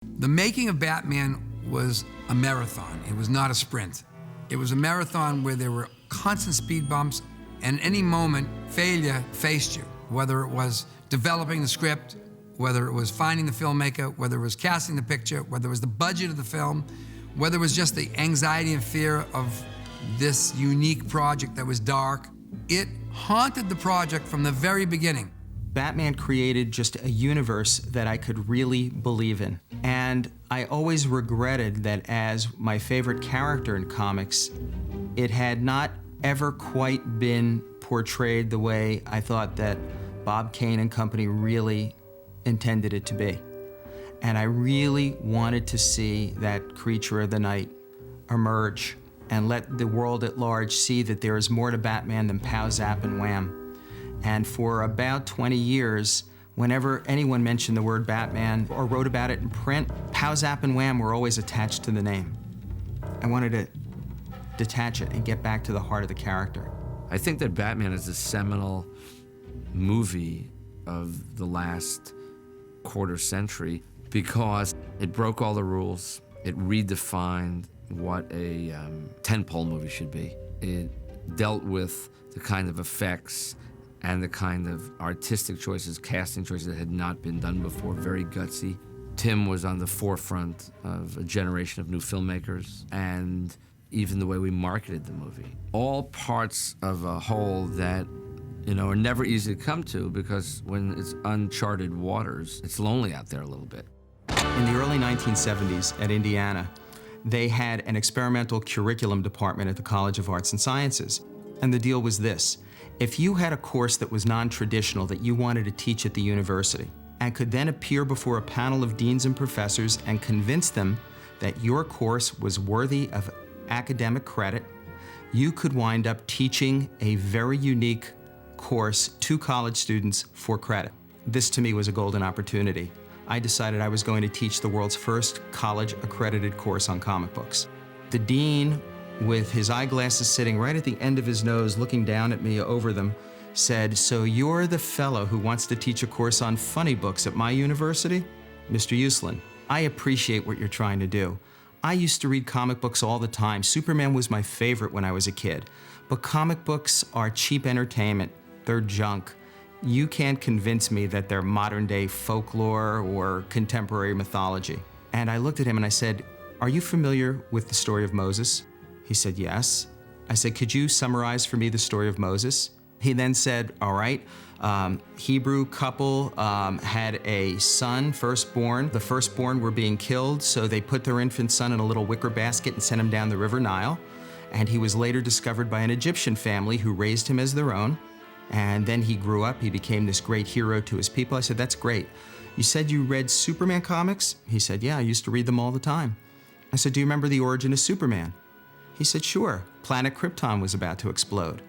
The making of Batman was a marathon. It was not a sprint. It was a marathon where there were constant speed bumps, and at any moment, failure faced you, whether it was developing the script, whether it was finding the filmmaker, whether it was casting the picture, whether it was the budget of the film, whether it was just the anxiety and fear of this unique project that was dark. It haunted the project from the very beginning. Batman created just a universe that I could really believe in. And I always regretted that as my favorite character in comics, it had not ever quite been portrayed the way I thought that Bob Kane and company really intended it to be. And I really wanted to see that creature of the night emerge and let the world at large see that there is more to Batman than pow, zap, and wham. And for about 20 years, whenever anyone mentioned the word Batman or wrote about it in print, pow, zap, and wham were always attached to the name. I wanted to detach it and get back to the heart of the character. I think that Batman is a seminal movie of the last quarter century because it broke all the rules. It redefined what a tentpole movie should be. It dealt with the kind of effects and the kind of artistic choices, casting choices that had not been done before, very gutsy. Tim was on the forefront of a generation of new filmmakers, and even the way we marketed the movie. All parts of a whole that, you know, are never easy to come to because when it's uncharted waters, it's lonely out there a little bit. In the early 1970s at Indiana, they had an experimental curriculum department at the College of Arts and Sciences. And the deal was this: if you had a course that was non-traditional that you wanted to teach at the university and could then appear before a panel of deans and professors and convince them that your course was worthy of academic credit, you could wind up teaching a very unique course to college students for credit. This to me was a golden opportunity. I decided I was going to teach the world's first college-accredited course on comic books. The dean, with his eyeglasses sitting right at the end of his nose, looking down at me over them, said, "So you're the fellow who wants to teach a course on funny books at my university? Mr. Uslan, I appreciate what you're trying to do. I used to read comic books all the time. Superman was my favorite when I was a kid. But comic books are cheap entertainment. They're junk. You can't convince me that they're modern-day folklore or contemporary mythology." And I looked at him and I said, "Are you familiar with the story of Moses?" He said, "Yes." I said, "Could you summarize for me the story of Moses?" He then said, "All right, Hebrew couple had a son, firstborn. The firstborn were being killed, so they put their infant son in a little wicker basket and sent him down the River Nile. And he was later discovered by an Egyptian family who raised him as their own. And then he grew up, he became this great hero to his people." I said, "That's great. You said you read Superman comics?" He said, "Yeah, I used to read them all the time." I said, "Do you remember the origin of Superman?" He said, "Sure. Planet Krypton was about to explode.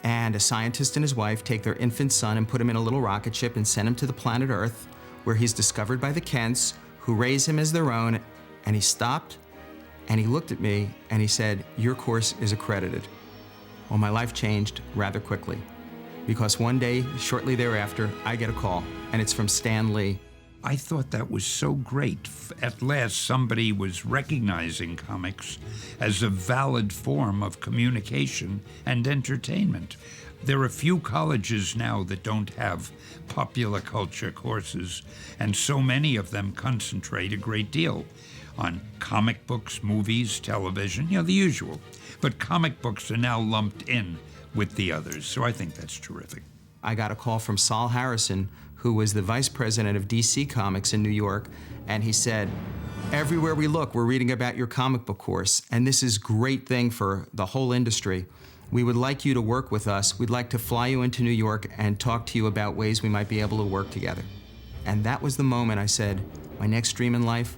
And a scientist and his wife take their infant son and put him in a little rocket ship and send him to the planet Earth, where he's discovered by the Kents, who raise him as their own." And he stopped, and he looked at me, and he said, "Your course is accredited." Well, my life changed rather quickly, because one day, shortly thereafter, I get a call, and it's from Stan Lee. I thought that was so great. At last, somebody was recognizing comics as a valid form of communication and entertainment. There are few colleges now that don't have popular culture courses, and so many of them concentrate a great deal on comic books, movies, television, the usual. But comic books are now lumped in with the others, so I think that's terrific. I got a call from Saul Harrison, who was the vice president of DC Comics in New York, and he said, "Everywhere we look, we're reading about your comic book course, and this is a great thing for the whole industry. We would like you to work with us. We'd like to fly you into New York and talk to you about ways we might be able to work together." And that was the moment I said, my next dream in life,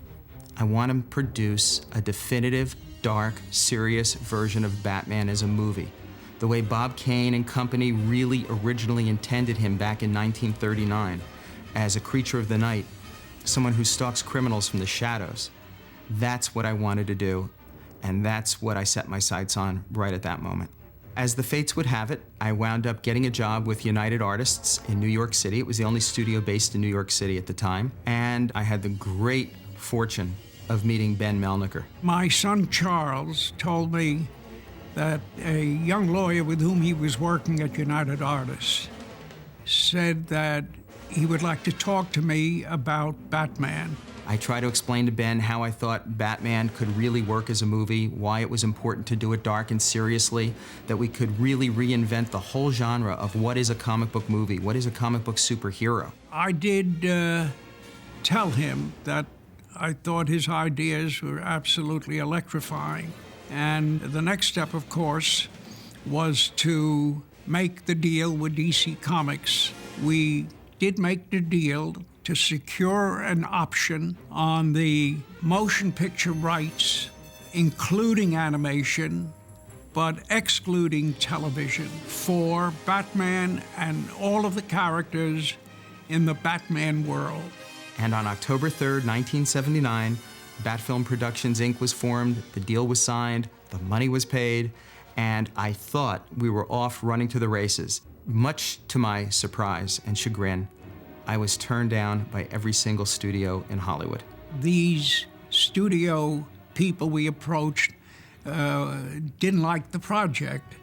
I want to produce a definitive, dark, serious version of Batman as a movie, the way Bob Kane and company really originally intended him back in 1939, as a creature of the night, someone who stalks criminals from the shadows. That's what I wanted to do, and that's what I set my sights on right at that moment. As the fates would have it, I wound up getting a job with United Artists in New York City. It was the only studio based in New York City at the time, and I had the great fortune of meeting Ben Melniker. My son Charles told me that a young lawyer with whom he was working at United Artists said that he would like to talk to me about Batman. I try to explain to Ben how I thought Batman could really work as a movie, why it was important to do it dark and seriously, that we could really reinvent the whole genre of what is a comic book movie, what is a comic book superhero. I did tell him that I thought his ideas were absolutely electrifying. And the next step, of course, was to make the deal with DC Comics. We did make the deal to secure an option on the motion picture rights, including animation, but excluding television, for Batman and all of the characters in the Batman world. And on October 3rd, 1979, Bat Film Productions, Inc. was formed, the deal was signed, the money was paid, and I thought we were off running to the races. Much to my surprise and chagrin, I was turned down by every single studio in Hollywood. These studio people we approached didn't like the project.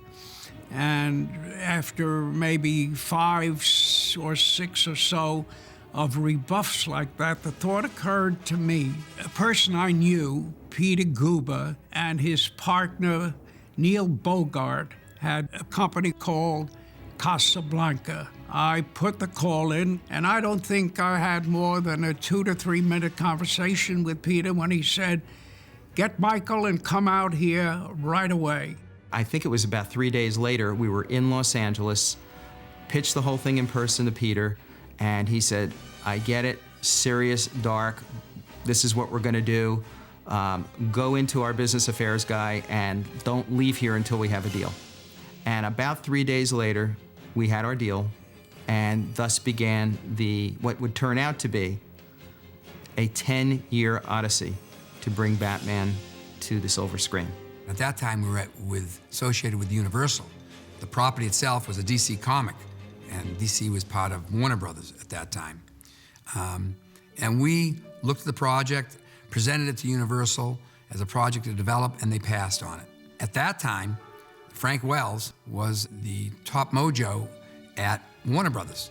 And after maybe 5 or 6 or so of rebuffs like that, the thought occurred to me. A person I knew, Peter Guba, and his partner, Neil Bogart, had a company called Casablanca. I put the call in, and I don't think I had more than a 2 to 3 minute conversation with Peter when he said, "Get Michael and come out here right away." I think it was about 3 days later, we were in Los Angeles, pitched the whole thing in person to Peter, and he said, "I get it, serious, dark, this is what we're gonna do. Go into our business affairs guy and don't leave here until we have a deal." And about 3 days later, we had our deal, and thus began what would turn out to be a 10-year odyssey to bring Batman to the silver screen. At that time, we were associated with Universal. The property itself was a DC comic, and DC was part of Warner Brothers at that time. And we looked at the project, presented it to Universal as a project to develop, and they passed on it. At that time, Frank Wells was the top mojo at Warner Brothers,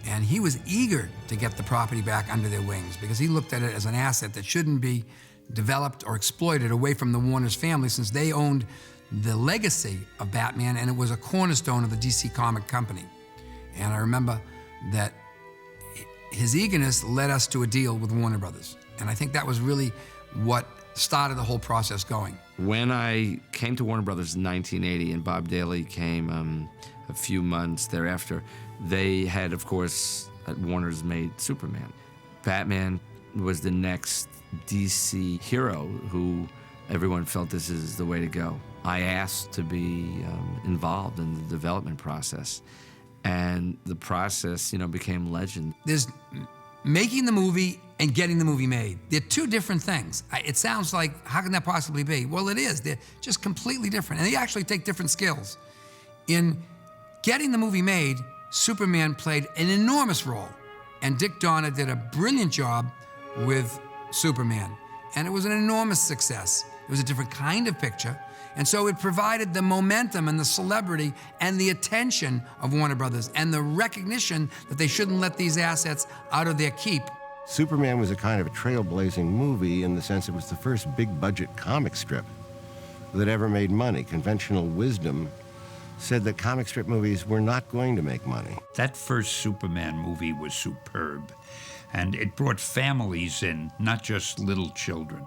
and he was eager to get the property back under their wings because he looked at it as an asset that shouldn't be developed or exploited away from the Warner's family, since they owned the legacy of Batman, and it was a cornerstone of the DC comic company. And I remember that his eagerness led us to a deal with Warner Brothers, and I think that was really what started the whole process going. When I came to Warner Brothers in 1980 and Bob Daly came a few months thereafter, they had, of course, at Warner's made Superman. Batman was the next DC hero who everyone felt this is the way to go. I asked to be involved in the development process, and the process, became legend. There's making the movie and getting the movie made. They're two different things. It sounds like, how can that possibly be? Well, it is. They're just completely different, and they actually take different skills. In getting the movie made, Superman played an enormous role, and Dick Donner did a brilliant job with Superman, and it was an enormous success. It was a different kind of picture, and so it provided the momentum and the celebrity and the attention of Warner Brothers and the recognition that they shouldn't let these assets out of their keep. Superman was a kind of a trailblazing movie in the sense it was the first big-budget comic strip that ever made money. Conventional wisdom said that comic strip movies were not going to make money. That first Superman movie was superb, and it brought families in, not just little children.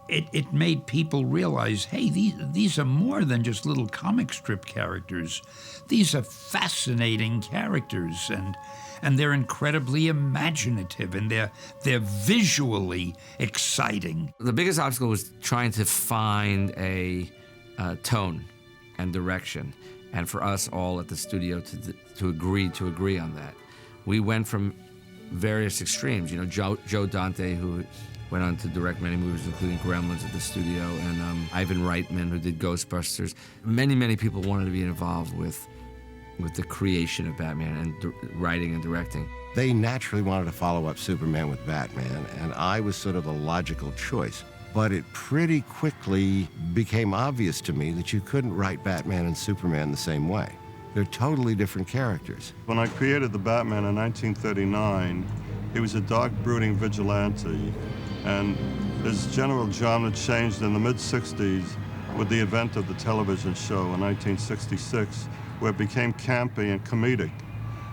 It made people realize, hey, these are more than just little comic strip characters. These are fascinating characters, and they're incredibly imaginative, and they're visually exciting. The biggest obstacle was trying to find a tone and direction, and for us all at the studio to agree on that. We went from various extremes. Joe Dante, who went on to direct many movies, including Gremlins at the studio, and Ivan Reitman, who did Ghostbusters. Many people wanted to be involved with with the creation of Batman and writing and directing. They naturally wanted to follow up Superman with Batman, and I was sort of a logical choice. But it pretty quickly became obvious to me that you couldn't write Batman and Superman the same way. They're totally different characters. When I created the Batman in 1939, he was a dark, brooding vigilante, and his general genre changed in the mid-60s with the advent of the television show in 1966, where it became campy and comedic.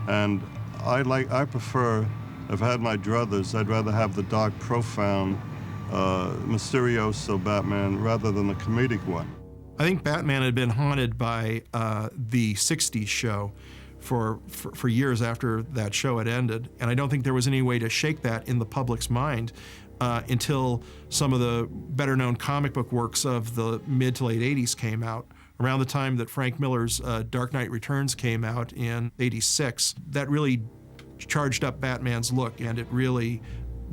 And I prefer, if I had my druthers, I'd rather have the dark, profound, mysterioso Batman rather than the comedic one. I think Batman had been haunted by the 60s show for years after that show had ended, and I don't think there was any way to shake that in the public's mind until some of the better-known comic book works of the mid to late 80s came out. Around the time that Frank Miller's Dark Knight Returns came out in '86, that really charged up Batman's look, and it really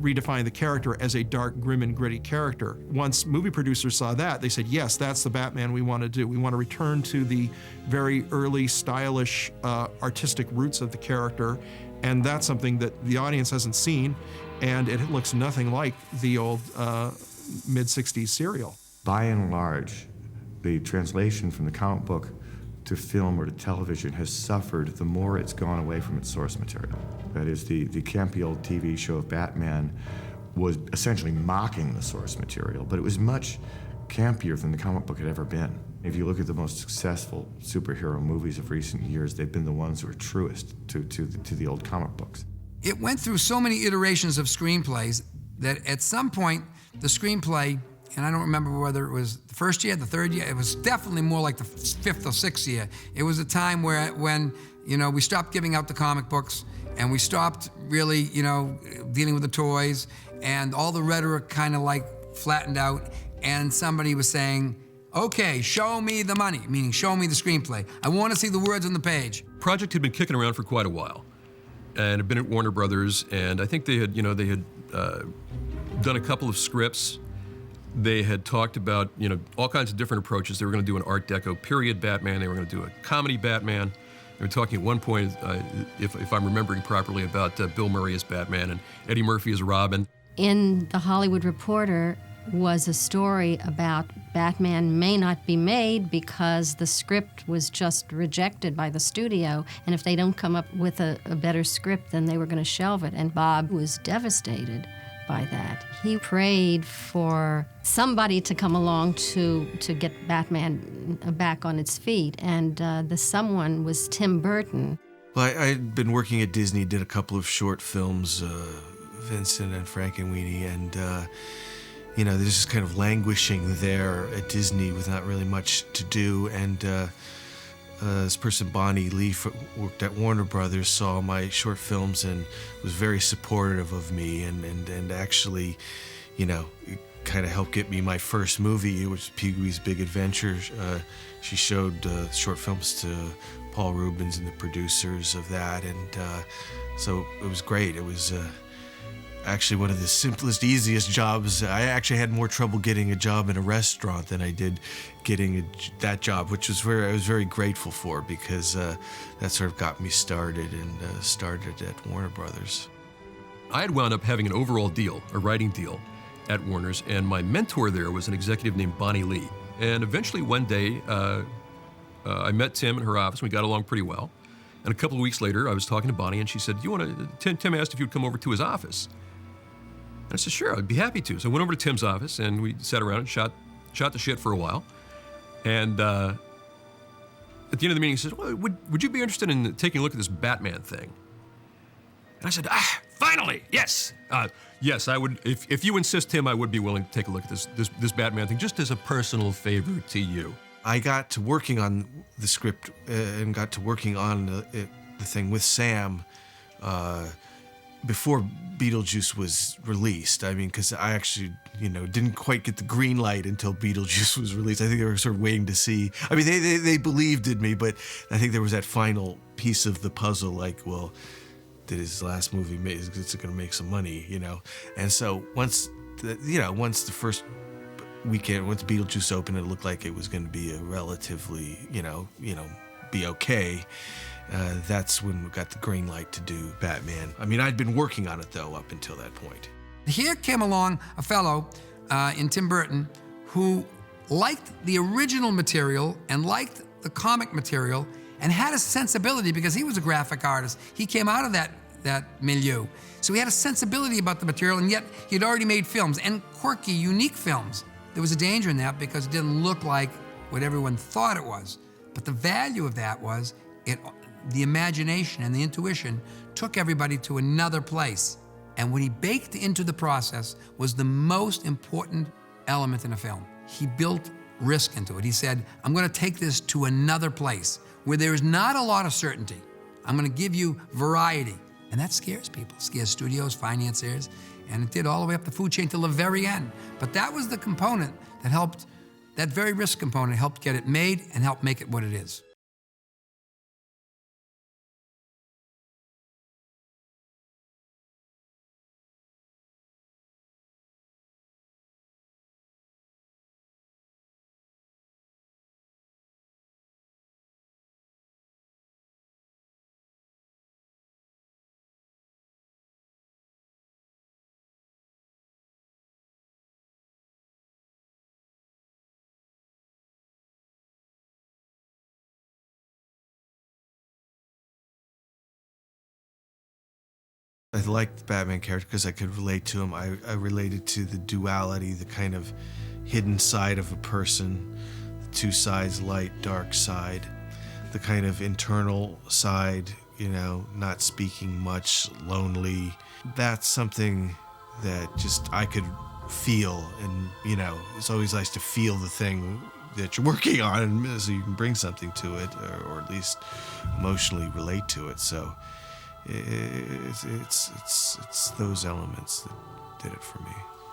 redefined the character as a dark, grim, and gritty character. Once movie producers saw that, they said, yes, that's the Batman we want to do. We want to return to the very early, stylish, artistic roots of the character, and that's something that the audience hasn't seen, and it looks nothing like the old mid-'60s serial. By and large, the translation from the comic book to film or to television has suffered the more it's gone away from its source material. That is, the campy old TV show of Batman was essentially mocking the source material, but it was much campier than the comic book had ever been. If you look at the most successful superhero movies of recent years, they've been the ones that were truest to the old comic books. It went through so many iterations of screenplays that at some point, the screenplay, and I don't remember whether it was the first year, the third year, it was definitely more like the fifth or sixth year. It was a time when we stopped giving out the comic books and we stopped really, dealing with the toys, and all the rhetoric kind of like flattened out, and somebody was saying, okay, show me the money, meaning show me the screenplay. I want to see the words on the page. Project had been kicking around for quite a while and had been at Warner Brothers, and I think they had done a couple of scripts. They had talked about, all kinds of different approaches. They were going to do an Art Deco period Batman. They were going to do a comedy Batman. They were talking at one point, if I'm remembering properly, about Bill Murray as Batman and Eddie Murphy as Robin. In The Hollywood Reporter was a story about Batman may not be made because the script was just rejected by the studio, and if they don't come up with a better script, then they were going to shelve it. And Bob was devastated by that. He prayed for somebody to come along to get Batman back on its feet, and the someone was Tim Burton. Well, I'd been working at Disney, did a couple of short films, Vincent and Frankenweenie, and they're just kind of languishing there at Disney with not really much to do, and this person, Bonnie Lee, worked at Warner Brothers, saw my short films and was very supportive of me, and actually, kind of helped get me my first movie. It was Pee-wee's Big Adventure. She showed short films to Paul Rubens and the producers of that, and so it was great. It was actually one of the simplest, easiest jobs. I actually had more trouble getting a job in a restaurant than I did getting that job, which was I was very grateful for, because that sort of got me started, and started at Warner Brothers. I had wound up having an overall deal, a writing deal, at Warner's, and my mentor there was an executive named Bonnie Lee. And eventually one day, I met Tim in her office. We got along pretty well. And a couple of weeks later, I was talking to Bonnie, and she said, Tim asked if you'd come over to his office. And I said, sure, I'd be happy to. So I went over to Tim's office, and we sat around and shot the shit for a while. And at the end of the meeting, he says, well, would you be interested in taking a look at this Batman thing? And I said, finally, yes. Yes, I would. If you insist, Tim, I would be willing to take a look at this Batman thing, just as a personal favor to you. I got to working on the script and got to working on the thing with Sam before Beetlejuice was released. I mean, because I actually, didn't quite get the green light until Beetlejuice was released. I think they were sort of waiting to see. I mean, they believed in me, but I think there was that final piece of the puzzle, like, well, did his last movie is it going to make some money, And so once the first weekend, once Beetlejuice opened, it looked like it was going to be a relatively, be okay. That's when we got the green light to do Batman. I mean, I'd been working on it, though, up until that point. Here came along a fellow in Tim Burton who liked the original material and liked the comic material and had a sensibility because he was a graphic artist. He came out of that milieu. So he had a sensibility about the material, and yet he'd already made films, and quirky, unique films. There was a danger in that because it didn't look like what everyone thought it was. But the value of that was the imagination and the intuition took everybody to another place. And what he baked into the process was the most important element in a film. He built risk into it. He said, I'm going to take this to another place where there is not a lot of certainty. I'm going to give you variety. And that scares people, scares studios, financiers, and it did all the way up the food chain till the very end. But that was the component that helped, that very risk component helped get it made and helped make it what it is. I liked the Batman character because I could relate to him. I related to the duality, the kind of hidden side of a person, the two sides, light, dark side, the kind of internal side, you know, not speaking much, lonely. That's something that just I could feel, and, you know, it's always nice to feel the thing that you're working on so you can bring something to it, or at least emotionally relate to it. So it's those elements that did it for me.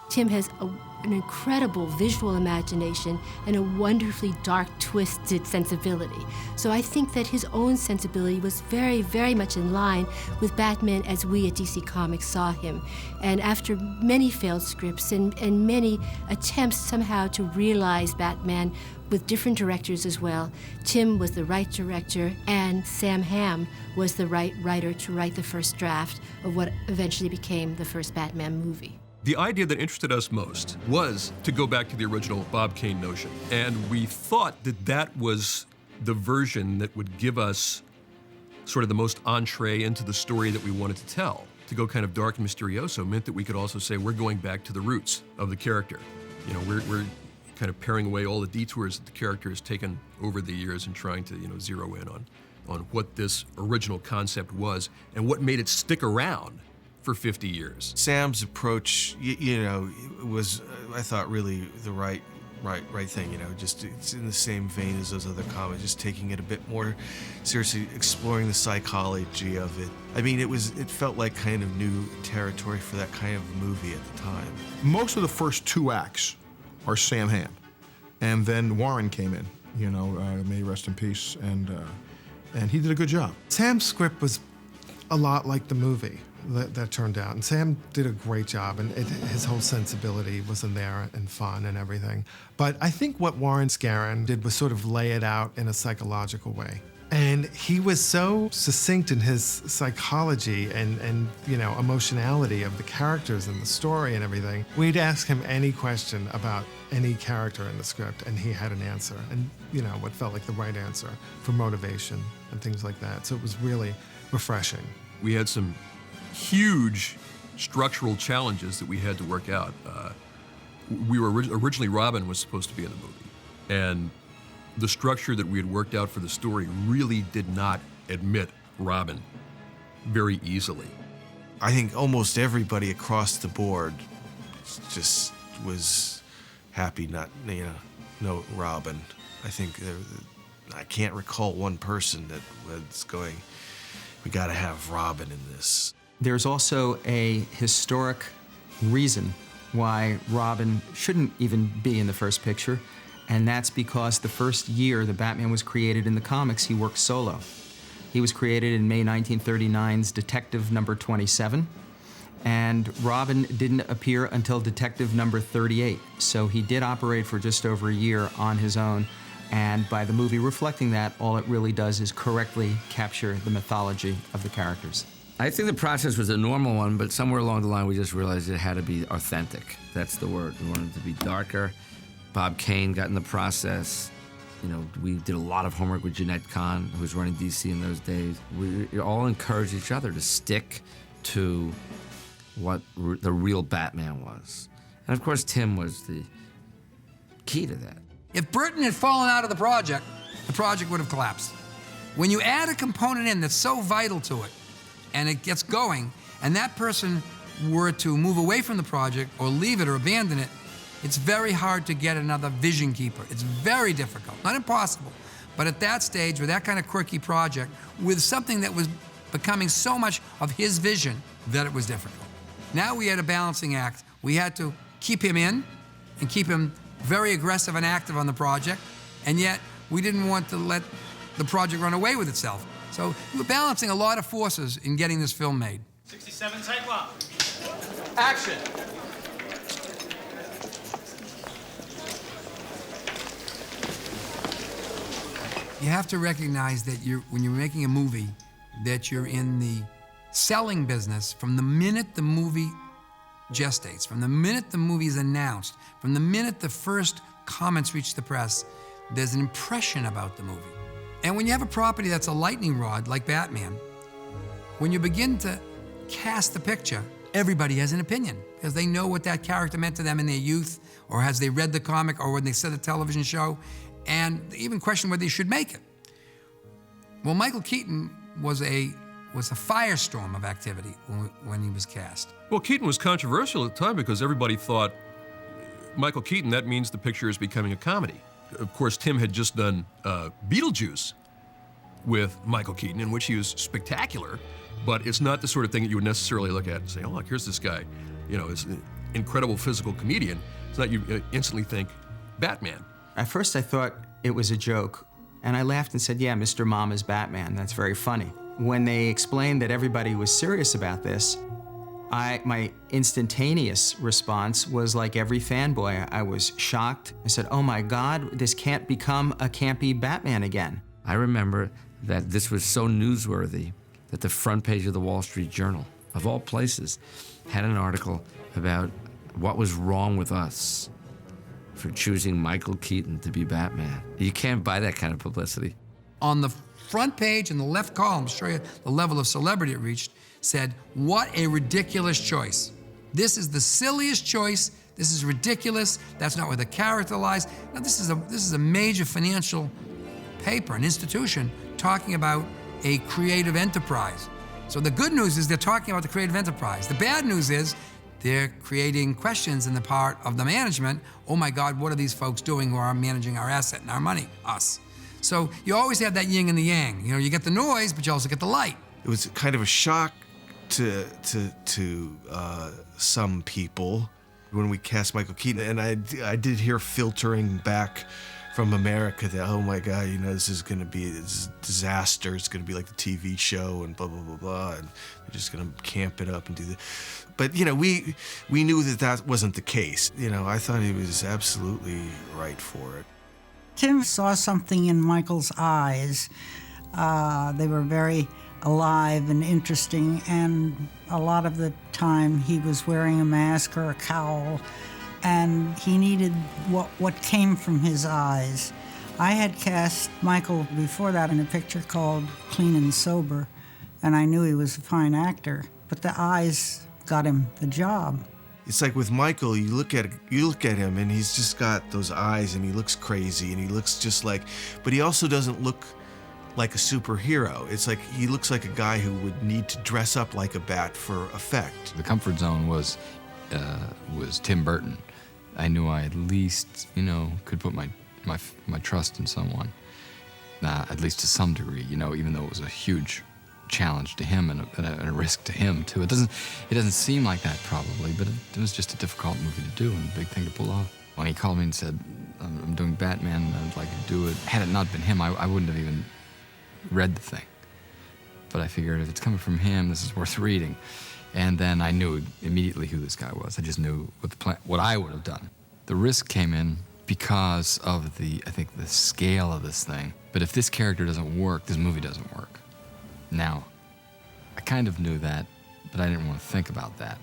Tim has an incredible visual imagination and a wonderfully dark, twisted sensibility. So I think that his own sensibility was very, very much in line with Batman as we at DC Comics saw him. And after many failed scripts and many attempts somehow to realize Batman with different directors as well, Tim was the right director and Sam Hamm was the right writer to write the first draft of what eventually became the first Batman movie. The idea that interested us most was to go back to the original Bob Kane notion. And we thought that that was the version that would give us sort of the most entree into the story that we wanted to tell. To go kind of dark and mysterioso meant that we could also say we're going back to the roots of the character. You know, we're kind of paring away all the detours that the character has taken over the years and trying to, you know, zero in on what this original concept was and what made it stick around for 50 years. Sam's approach, you know, was, I thought, really the right thing, you know, just it's in the same vein as those other comics, just taking it a bit more seriously, exploring the psychology of it. I mean, it felt like kind of new territory for that kind of movie at the time. Most of the first two acts are Sam Hamm, and then Warren came in, you know, may he rest in peace, and he did a good job. Sam's script was a lot like the movie that turned out, and Sam did a great job, and his whole sensibility was in there and fun and everything. But I think what Warren Scarron did was sort of lay it out in a psychological way. And he was so succinct in his psychology and you know, emotionality of the characters and the story and everything. We'd ask him any question about any character in the script, and he had an answer, and you know, what felt like the right answer for motivation and things like that. So it was really refreshing. We had some huge structural challenges that we had to work out. We were originally Robin was supposed to be in the movie, and the structure that we had worked out for the story really did not admit Robin very easily. I think almost everybody across the board just was happy not, you know, no Robin. I think I can't recall one person that was going, we gotta have Robin in this. There's also a historic reason why Robin shouldn't even be in the first picture, and that's because the first year that Batman was created in the comics, he worked solo. He was created in May 1939's Detective number 27, and Robin didn't appear until Detective number 38, so he did operate for just over a year on his own, And by the movie reflecting that, all it really does is correctly capture the mythology of the characters. I think the process was a normal one, but somewhere along the line we just realized it had to be authentic. That's the word. We wanted it to be darker. Bob Kane got in the process. You know, we did a lot of homework with Jeanette Kahn, who was running DC in those days. We all encouraged each other to stick to what the real Batman was. And of course, Tim was the key to that. If Burton had fallen out of the project would have collapsed. When you add a component in that's so vital to it, and it gets going, and that person were to move away from the project or leave it or abandon it, it's very hard to get another vision keeper. It's very difficult, not impossible. But at that stage, with that kind of quirky project, with something that was becoming so much of his vision, that it was difficult. Now we had a balancing act. We had to keep him in and keep him very aggressive and active on the project, and yet we didn't want to let the project run away with itself. So we're balancing a lot of forces in getting this film made. 67, take one. Action! You have to recognize that when you're making a movie, that you're in the selling business from the minute the movie gestates, from the minute the movie is announced, from the minute the first comments reach the press, there's an impression about the movie. And when you have a property that's a lightning rod, like Batman, when you begin to cast the picture, everybody has an opinion, because they know what that character meant to them in their youth, or as they read the comic, or when they saw the television show, and they even question whether they should make it. Well, Michael Keaton was a firestorm of activity when he was cast. Well, Keaton was controversial at the time because everybody thought, Michael Keaton, that means the picture is becoming a comedy. Of course, Tim had just done Beetlejuice with Michael Keaton, in which he was spectacular, but it's not the sort of thing that you would necessarily look at and say, oh, look, here's this guy, you know, this incredible physical comedian. It's not you instantly think Batman. At first I thought it was a joke, and I laughed and said, yeah, Mr. Mom is Batman, that's very funny. When they explained that everybody was serious about this, my instantaneous response was like every fanboy. I was shocked. I said, oh my God, this can't become a campy Batman again. I remember that this was so newsworthy that the front page of the Wall Street Journal, of all places, had an article about what was wrong with us for choosing Michael Keaton to be Batman. You can't buy that kind of publicity. On the front page in the left column, to show you the level of celebrity it reached, said, what a ridiculous choice. This is the silliest choice. This is ridiculous. That's not where the character lies. Now, this is a major financial paper, an institution, talking about a creative enterprise. So the good news is they're talking about the creative enterprise. The bad news is they're creating questions in the part of the management. Oh my God, what are these folks doing who are managing our asset and our money? Us. So you always have that yin and the yang. You know, you get the noise, but you also get the light. It was kind of a shock to some people when we cast Michael Keaton, and I did hear filtering back from America that, oh my God, you know, this is going to be a disaster. It's going to be like the TV show and blah, blah, blah, blah, and they're just going to camp it up and do the. But, you know, we knew that wasn't the case. You know, I thought he was absolutely right for it. Tim saw something in Michael's eyes. They were very alive and interesting, and a lot of the time he was wearing a mask or a cowl, and he needed what came from his eyes. I had cast Michael before that in a picture called Clean and Sober, and I knew he was a fine actor, but the eyes got him the job. It's like with Michael, you look at him and he's just got those eyes and he looks crazy and he looks just like, but he also doesn't look like a superhero. It's like he looks like a guy who would need to dress up like a bat for effect. The comfort zone was Tim Burton. I knew I at least, you know, could put my trust in someone, at least to some degree, you know, even though it was a huge challenge to him and a risk to him too. It doesn't seem like that probably, but it was just a difficult movie to do and a big thing to pull off. When he called me and said, I'm doing Batman and I'd like to do it, had it not been him, I wouldn't have even read the thing. But I figured if it's coming from him, this is worth reading. And then I knew immediately who this guy was. I just knew what I would have done. The risk came in because of I think the scale of this thing. But if this character doesn't work, this movie doesn't work. Now, I kind of knew that, but I didn't want to think about that,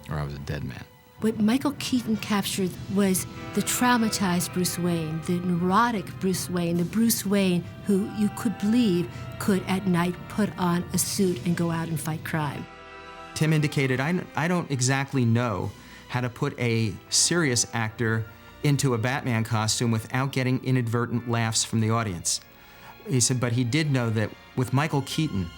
or I was a dead man. What Michael Keaton captured was the traumatized Bruce Wayne, the neurotic Bruce Wayne, the Bruce Wayne who you could believe could at night put on a suit and go out and fight crime. Tim indicated, I don't exactly know how to put a serious actor into a Batman costume without getting inadvertent laughs from the audience. He said, but he did know that with Michael Keaton,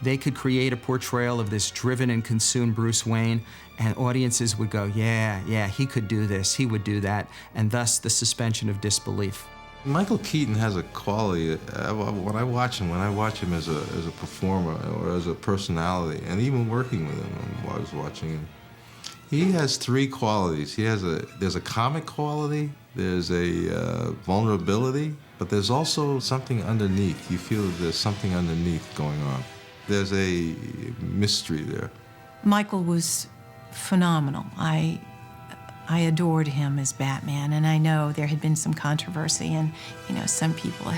they could create a portrayal of this driven and consumed Bruce Wayne, and audiences would go, yeah, he could do this, he would do that, and thus the suspension of disbelief. Michael Keaton has a quality, when I watch him as a performer or as a personality, and even working with him while I was watching him, he has three qualities. There's a comic quality, there's a vulnerability, but there's also something underneath. You feel that there's something underneath going on. There's a mystery there. Michael was phenomenal. I adored him as Batman, and I know there had been some controversy, and some people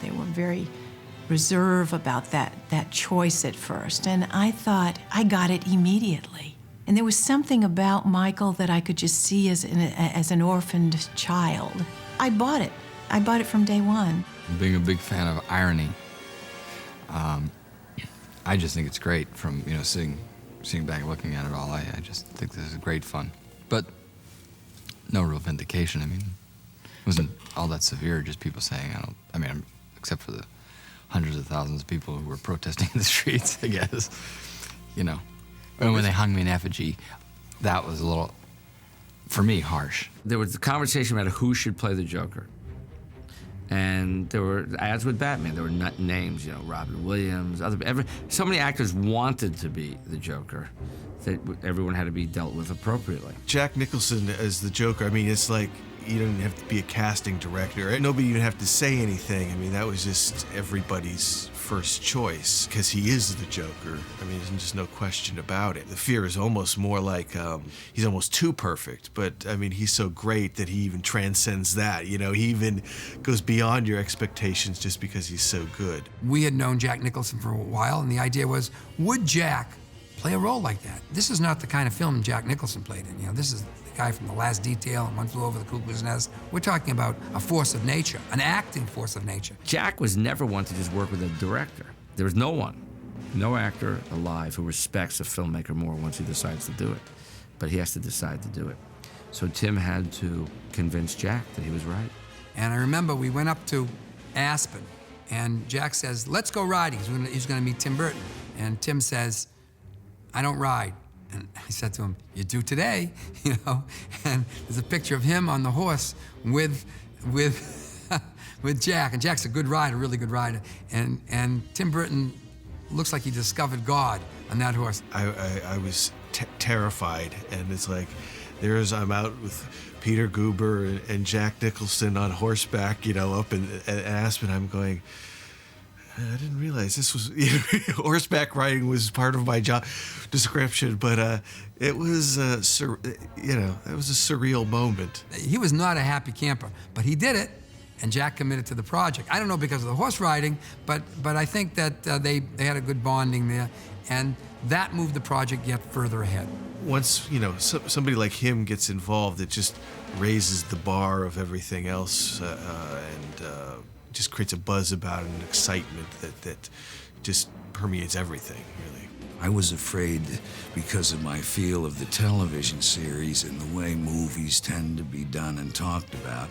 they were very reserved about that choice at first, and I thought I got it immediately. And there was something about Michael that I could just see as an orphaned child. I bought it. I bought it from day one. Being a big fan of irony, I just think it's great from, sitting back and looking at it all. I just think this is great fun. But no real vindication. I mean, it wasn't all that severe, just people saying, except for the hundreds of thousands of people who were protesting in the streets, I guess. And when they hung me in effigy, that was a little, for me, harsh. There was a conversation about who should play the Joker. And there were, as with Batman, there were names, Robin Williams, so many actors wanted to be the Joker that everyone had to be dealt with appropriately. Jack Nicholson as the Joker, it's like you don't have to be a casting director. Nobody even have to say anything. That was just everybody's first choice, because he is the Joker. There's just no question about it. The fear is almost more like he's almost too perfect, but he's so great that he even transcends that. He even goes beyond your expectations just because he's so good. We had known Jack Nicholson for a while, and the idea was, would Jack play a role like that? This is not the kind of film Jack Nicholson played in. This is the guy from The Last Detail and One Flew Over the Cuckoo's Nest. We're talking about a force of nature, an acting force of nature. Jack was never one to just work with a director. There was no actor alive who respects a filmmaker more once he decides to do it. But he has to decide to do it. So Tim had to convince Jack that he was right. And I remember we went up to Aspen, and Jack says, let's go riding. He's going to meet Tim Burton. And Tim says, I don't ride. And I said to him, you do today, And there's a picture of him on the horse with Jack. And Jack's a good rider, really good rider. And Tim Burton looks like he discovered God on that horse. I was terrified, and it's like, I'm out with Peter Guber and Jack Nicholson on horseback, up in Aspen. I'm going, I didn't realize this was, horseback riding was part of my job description, but it was, it was a surreal moment. He was not a happy camper, but he did it, and Jack committed to the project. I don't know because of the horse riding, but I think that they had a good bonding there, and that moved the project yet further ahead. Once, somebody like him gets involved, it just raises the bar of everything else, and just creates a buzz about it, an excitement that just permeates everything, really. I was afraid because of my feel of the television series and the way movies tend to be done and talked about.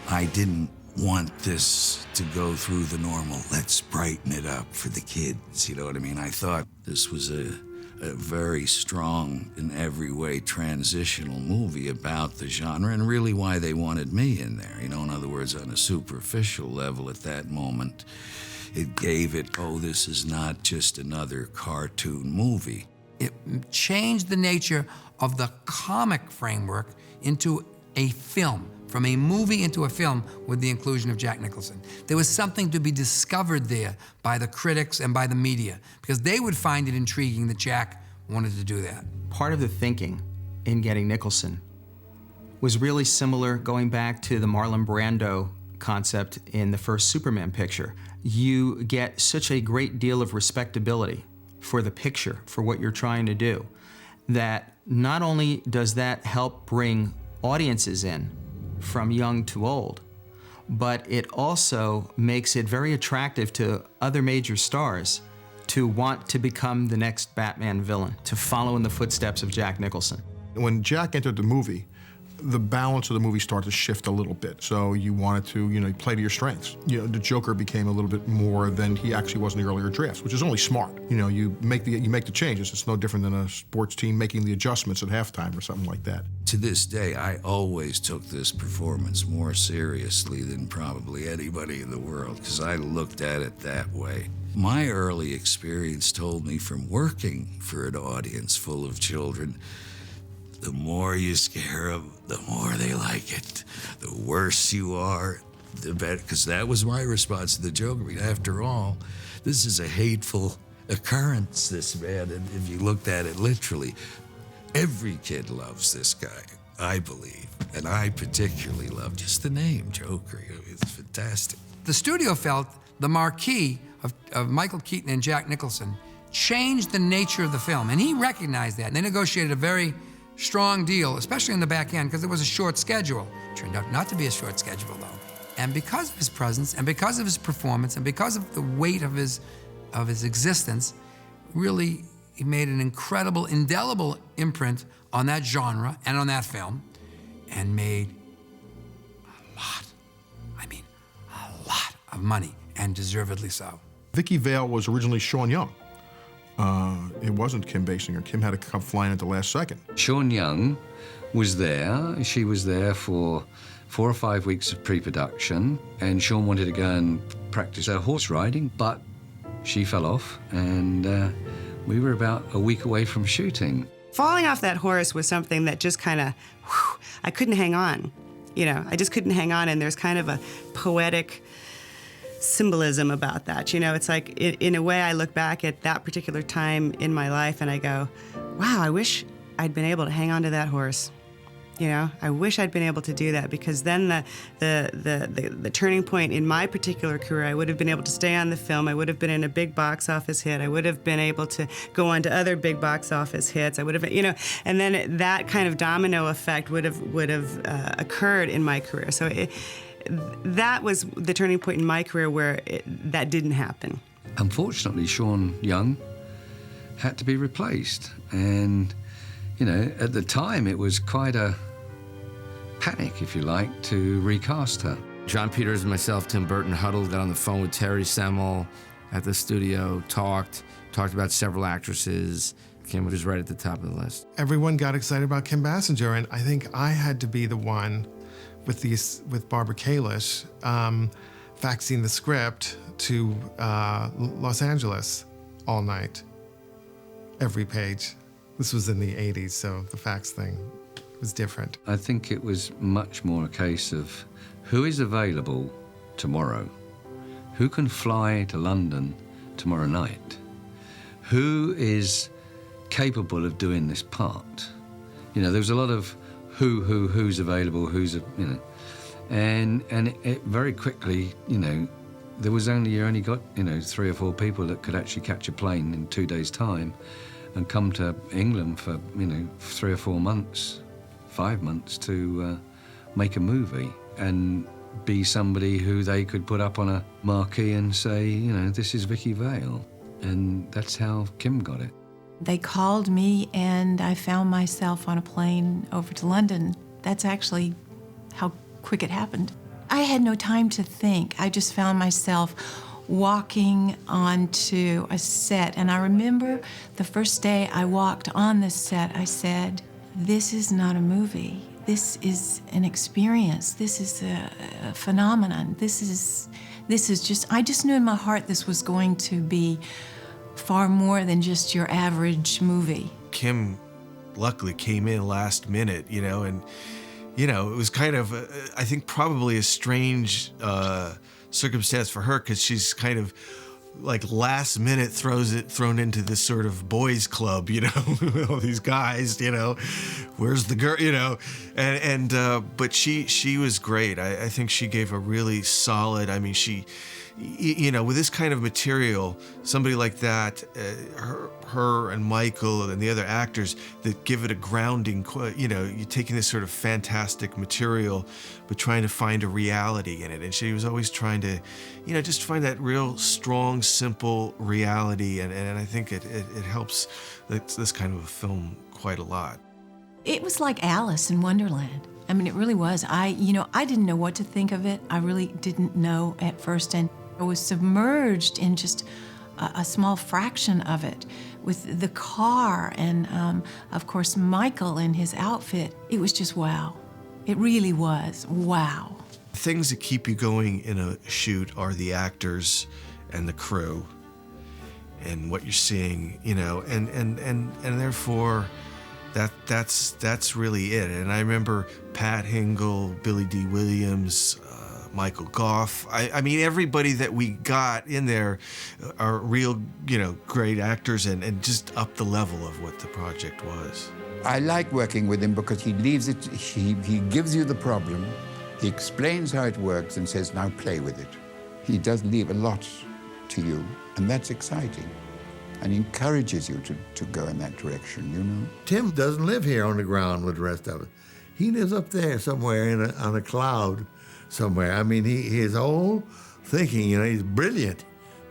I didn't want this to go through the normal, let's brighten it up for the kids, I thought this was a very strong, in every way, transitional movie about the genre and really why they wanted me in there. In other words, on a superficial level at that moment, it gave it, this is not just another cartoon movie. It changed the nature of the comic framework into a film, from a movie into a film with the inclusion of Jack Nicholson. There was something to be discovered there by the critics and by the media, because they would find it intriguing that Jack wanted to do that. Part of the thinking in getting Nicholson was really similar going back to the Marlon Brando concept in the first Superman picture. You get such a great deal of respectability for the picture, for what you're trying to do, that not only does that help bring audiences in from young to old, but it also makes it very attractive to other major stars to want to become the next Batman villain, to follow in the footsteps of Jack Nicholson. When Jack entered the movie, the balance of the movie started to shift a little bit. So you wanted to, play to your strengths. The Joker became a little bit more than he actually was in the earlier drafts, which is only smart. You make the changes. It's no different than a sports team making the adjustments at halftime or something like that. To this day, I always took this performance more seriously than probably anybody in the world, because I looked at it that way. My early experience told me from working for an audience full of children, the more you scare them, the more they like it. The worse you are, the better, because that was my response to the Joker. I mean, after all, this is a hateful occurrence, this man, and if you looked at it literally, every kid loves this guy, I believe, and I particularly love just the name, Joker. It's fantastic. The studio felt the marquee of Michael Keaton and Jack Nicholson changed the nature of the film, and he recognized that, and they negotiated a very strong deal, especially in the back end, because it was a short schedule. It turned out not to be a short schedule, though. And because of his presence, and because of his performance, and because of the weight of his existence, really, he made an incredible, indelible imprint on that genre and on that film, and made a lot of money, and deservedly so. Vicki Vale was originally Sean Young. It wasn't Kim Basinger. Kim had to come flying at the last second. Sean Young was there. She was there for 4 or 5 weeks of pre-production, and Sean wanted to go and practice her horse riding, but she fell off, and we were about a week away from shooting. Falling off that horse was something that just kind of, I couldn't hang on. I just couldn't hang on, and there's kind of a poetic symbolism about that. It's like, in a way, I look back at that particular time in my life and I go, wow, I wish I'd been able to hang on to that horse. I wish I'd been able to do that, because then the turning point in my particular career, I would have been able to stay on the film. I would have been in a big box office hit. I would have been able to go on to other big box office hits. I would have, and then that kind of domino effect would have occurred in my career. So that was the turning point in my career where that didn't happen. Unfortunately, Sean Young had to be replaced, and at the time it was quite a panic, if you like, to recast her. John Peters, myself, Tim Burton huddled, got on the phone with Terry Semel at the studio, talked about several actresses. Kim was right at the top of the list. Everyone got excited about Kim Basinger, and I think I had to be the one with Barbara Kalish, faxing the script to Los Angeles all night, every page. This was in the 80s, so the fax thing was different. I think it was much more a case of who is available tomorrow, who can fly to London tomorrow night, who is capable of doing this part. There was a lot of who's available, and it very quickly, there was you only got 3 or 4 people that could actually catch a plane in 2 days' time and come to England for 3 or 4 months, 5 months to make a movie and be somebody who they could put up on a marquee and say, this is Vicki Vale, and that's how Kim got it. They called me, and I found myself on a plane over to London. That's actually how quick it happened. I had no time to think. I just found myself walking onto a set, and I remember the first day I walked on the set, I said, this is not a movie. This is an experience. This is a phenomenon. This is just, I just knew in my heart this was going to be far more than just your average movie. Kim luckily came in last minute, and it was kind of, I think probably a strange circumstance for her, because she's kind of like last minute thrown into this sort of boys club, you know, all these guys, you know, where's the girl, you know, but she was great. I think she gave a really solid, I mean, she, you know, with this kind of material, somebody like that, her and Michael and the other actors that give it a grounding, you know, you're taking this sort of fantastic material, but trying to find a reality in it. And she was always trying to, you know, just find that real strong, simple reality. And I think it helps this kind of a film quite a lot. It was like Alice in Wonderland. I mean, it really was. I didn't know what to think of it. I really didn't know at first. And I was submerged in just a small fraction of it with the car and, of course, Michael and his outfit. It was just wow. It really was wow. Things that keep you going in a shoot are the actors and the crew and what you're seeing, you know, and therefore that's really it. And I remember Pat Hingle, Billy D. Williams, Michael Gough. I mean, everybody that we got in there are real, you know, great actors and just up the level of what the project was. I like working with him because he leaves it, he gives you the problem, he explains how it works and says, now play with it. He does leave a lot to you, and that's exciting, and encourages you to go in that direction, you know? Tim doesn't live here on the ground with the rest of it. He lives up there somewhere on a cloud somewhere. I mean, his whole thinking, you know, he's brilliant,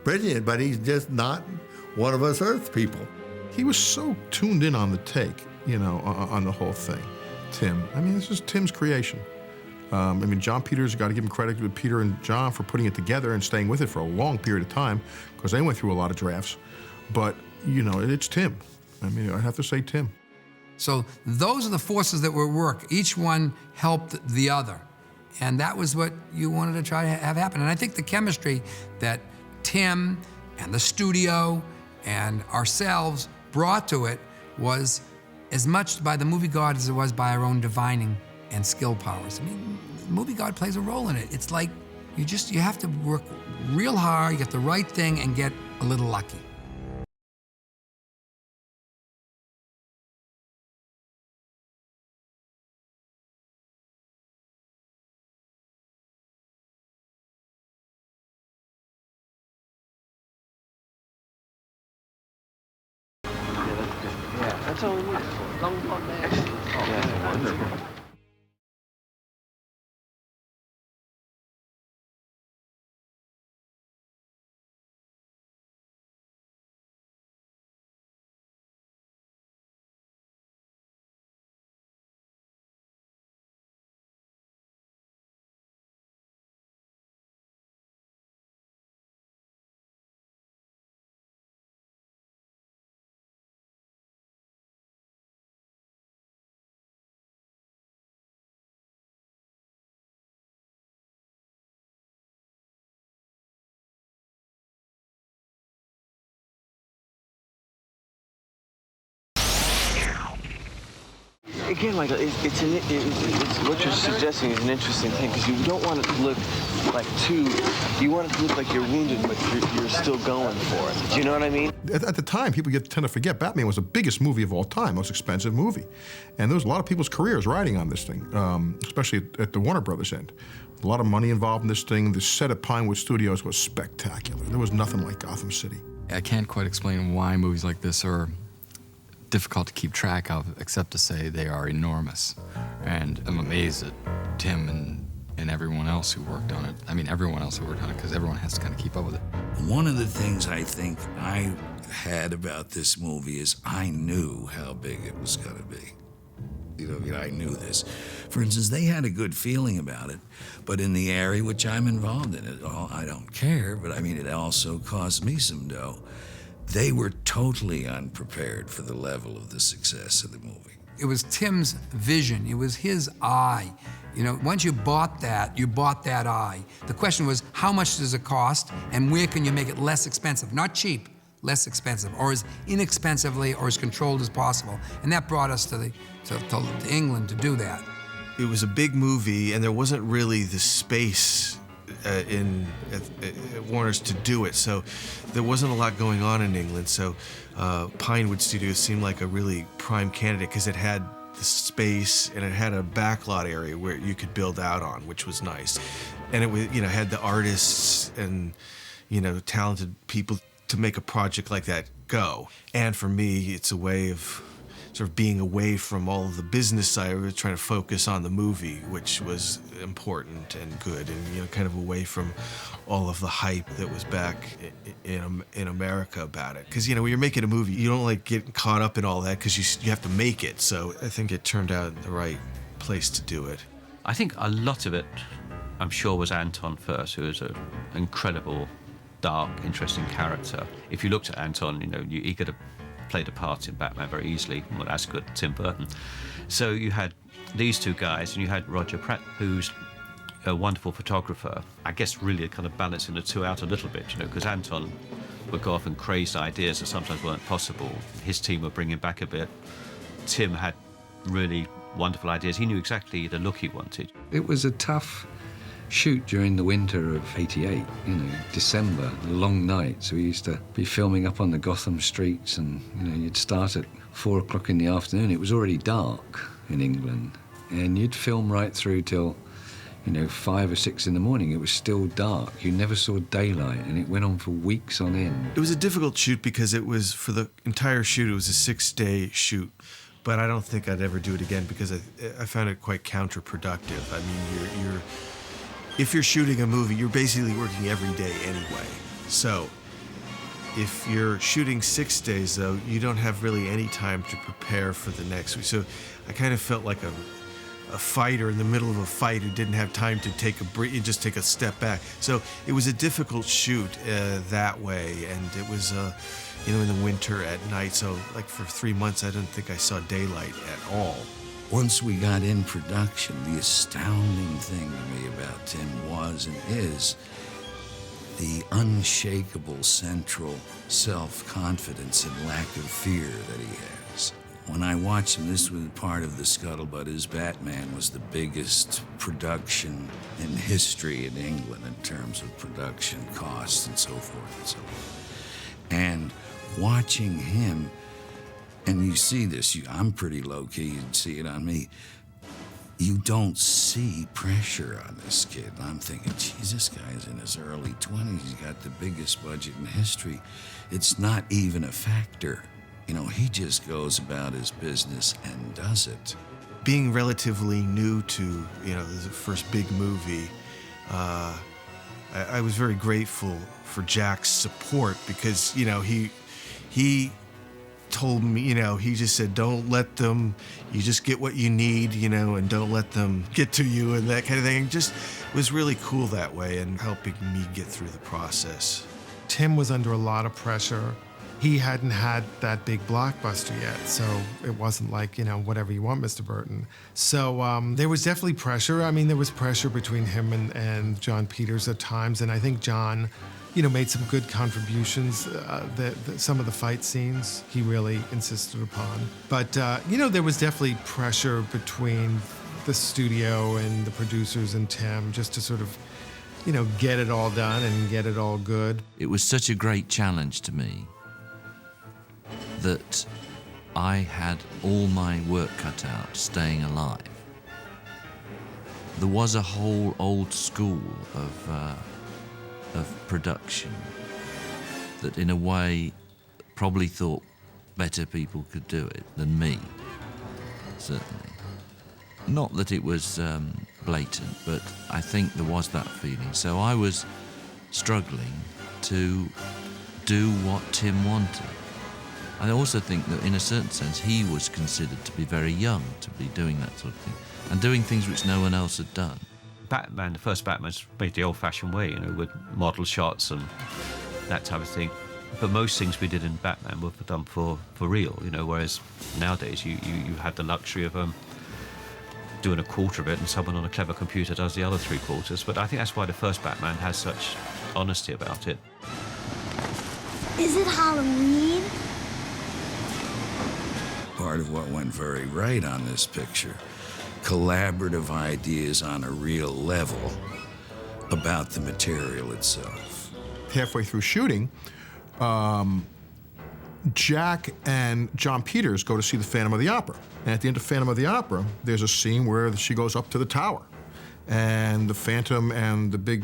but he's just not one of us Earth people. He was so tuned in on the take, you know, on the whole thing, Tim. I mean, this is Tim's creation. I mean, John Peters, got to give him credit to Peter and John for putting it together and staying with it for a long period of time, because they went through a lot of drafts. But, you know, it's Tim. I mean, I have to say Tim. So those are the forces that were at work. Each one helped the other. And that was what you wanted to try to have happen. And I think the chemistry that Tim and the studio and ourselves brought to it was as much by the movie god as it was by our own divining and skill powers. I mean, the movie god plays a role in it. It's like you have to work real hard, get the right thing, and get a little lucky. That's all we need. Yeah, wonderful. Again, Michael, it's what you're suggesting is an interesting thing, because you don't want it to look like you want it to look like you're wounded, but you're still going for it. Do you know what I mean? At the time, people tend to forget Batman was the biggest movie of all time, most expensive movie. And there was a lot of people's careers riding on this thing, especially at the Warner Brothers end. A lot of money involved in this thing. The set at Pinewood Studios was spectacular. There was nothing like Gotham City. I can't quite explain why movies like this are difficult to keep track of, except to say they are enormous. And I'm amazed at Tim and everyone else who worked on it. I mean, everyone else who worked on it, because everyone has to kind of keep up with it. One of the things I think I had about this movie is I knew how big it was going to be. You know, I knew this. For instance, they had a good feeling about it, but in the area which I'm involved in, I don't care, but I mean, it also cost me some dough. They were totally unprepared for the level of the success of the movie. It was Tim's vision. It was his eye. You know, once you bought that, you bought that eye. The question was, how much does it cost, and where can you make it less expensive? Not cheap, less expensive, or as inexpensively or as controlled as possible. And that brought us to England to do that. It was a big movie, and there wasn't really the space at Warner's to do it. So there wasn't a lot going on in England. So Pinewood Studios seemed like a really prime candidate because it had the space and it had a backlot area where you could build out on, which was nice. And it was, had the artists and, talented people to make a project like that go. And for me, it's a way of sort of being away from all of the business side. We were trying to focus on the movie, which was important and good, and kind of away from all of the hype that was back in America about it. Because when you're making a movie, you don't like get caught up in all that because you have to make it. So I think it turned out the right place to do it. I think a lot of it, I'm sure, was Anton first, who was an incredible, dark, interesting character. If you looked at Anton, he could have played a part in Batman very easily, not as good as Tim Burton. So you had these two guys, and you had Roger Pratt, who's a wonderful photographer. I guess really kind of balancing the two out a little bit, because Anton would go off and crazy ideas that sometimes weren't possible. His team were bringing back a bit. Tim had really wonderful ideas. He knew exactly the look he wanted. It was a tough shoot during the winter of '88, December, a long night. So we used to be filming up on the Gotham streets, and you'd start at 4 o'clock in the afternoon. It was already dark in England, and you'd film right through till 5 or 6 in the morning. It was still dark. You never saw daylight, and it went on for weeks on end. It was a difficult shoot because it was, for the entire shoot, it was a 6-day shoot. But I don't think I'd ever do it again because I found it quite counterproductive. I mean, if you're shooting a movie, you're basically working every day anyway. So if you're shooting 6 days, though, you don't have really any time to prepare for the next week. So I kind of felt like a fighter in the middle of a fight who didn't have time to take a break, just take a step back. So it was a difficult shoot that way, and it was, in the winter at night. So like for 3 months, I didn't think I saw daylight at all. Once we got in production, the astounding thing to me about Tim was and is the unshakable central self-confidence and lack of fear that he has. When I watched him, this was part of the scuttlebutt. His Batman was the biggest production in history in England in terms of production costs and so forth and so on. And watching him, and you see this, I'm pretty low-key, you'd see it on me. You don't see pressure on this kid. I'm thinking, geez, this guy's in his early 20s. He's got the biggest budget in history. It's not even a factor. He just goes about his business and does it. Being relatively new to, the first big movie, I was very grateful for Jack's support because, he told me, he just said, don't let them, you just get what you need, and don't let them get to you and that kind of thing. It just was really cool that way and helping me get through the process. Tim was under a lot of pressure. He hadn't had that big blockbuster yet, so it wasn't like, whatever you want, Mr. Burton. So there was definitely pressure. I mean, there was pressure between him and John Peters at times, and I think John, made some good contributions. Some of the fight scenes he really insisted upon. But, there was definitely pressure between the studio and the producers and Tim just to sort of, get it all done and get it all good. It was such a great challenge to me that I had all my work cut out staying alive. There was a whole old school of production that in a way probably thought better people could do it than me, certainly. Not that it was blatant, but I think there was that feeling. So I was struggling to do what Tim wanted. I also think that in a certain sense he was considered to be very young to be doing that sort of thing and doing things which no one else had done. Batman, the first Batman's made the old-fashioned way, with model shots and that type of thing. But most things we did in Batman were done for real, whereas nowadays you had the luxury of doing a quarter of it and someone on a clever computer does the other 3/4. But I think that's why the first Batman has such honesty about it. Is it Halloween? Part of what went very right on this picture, collaborative ideas on a real level, about the material itself. Halfway through shooting, Jack and John Peters go to see the Phantom of the Opera. And at the end of Phantom of the Opera, there's a scene where she goes up to the tower. And the Phantom and the big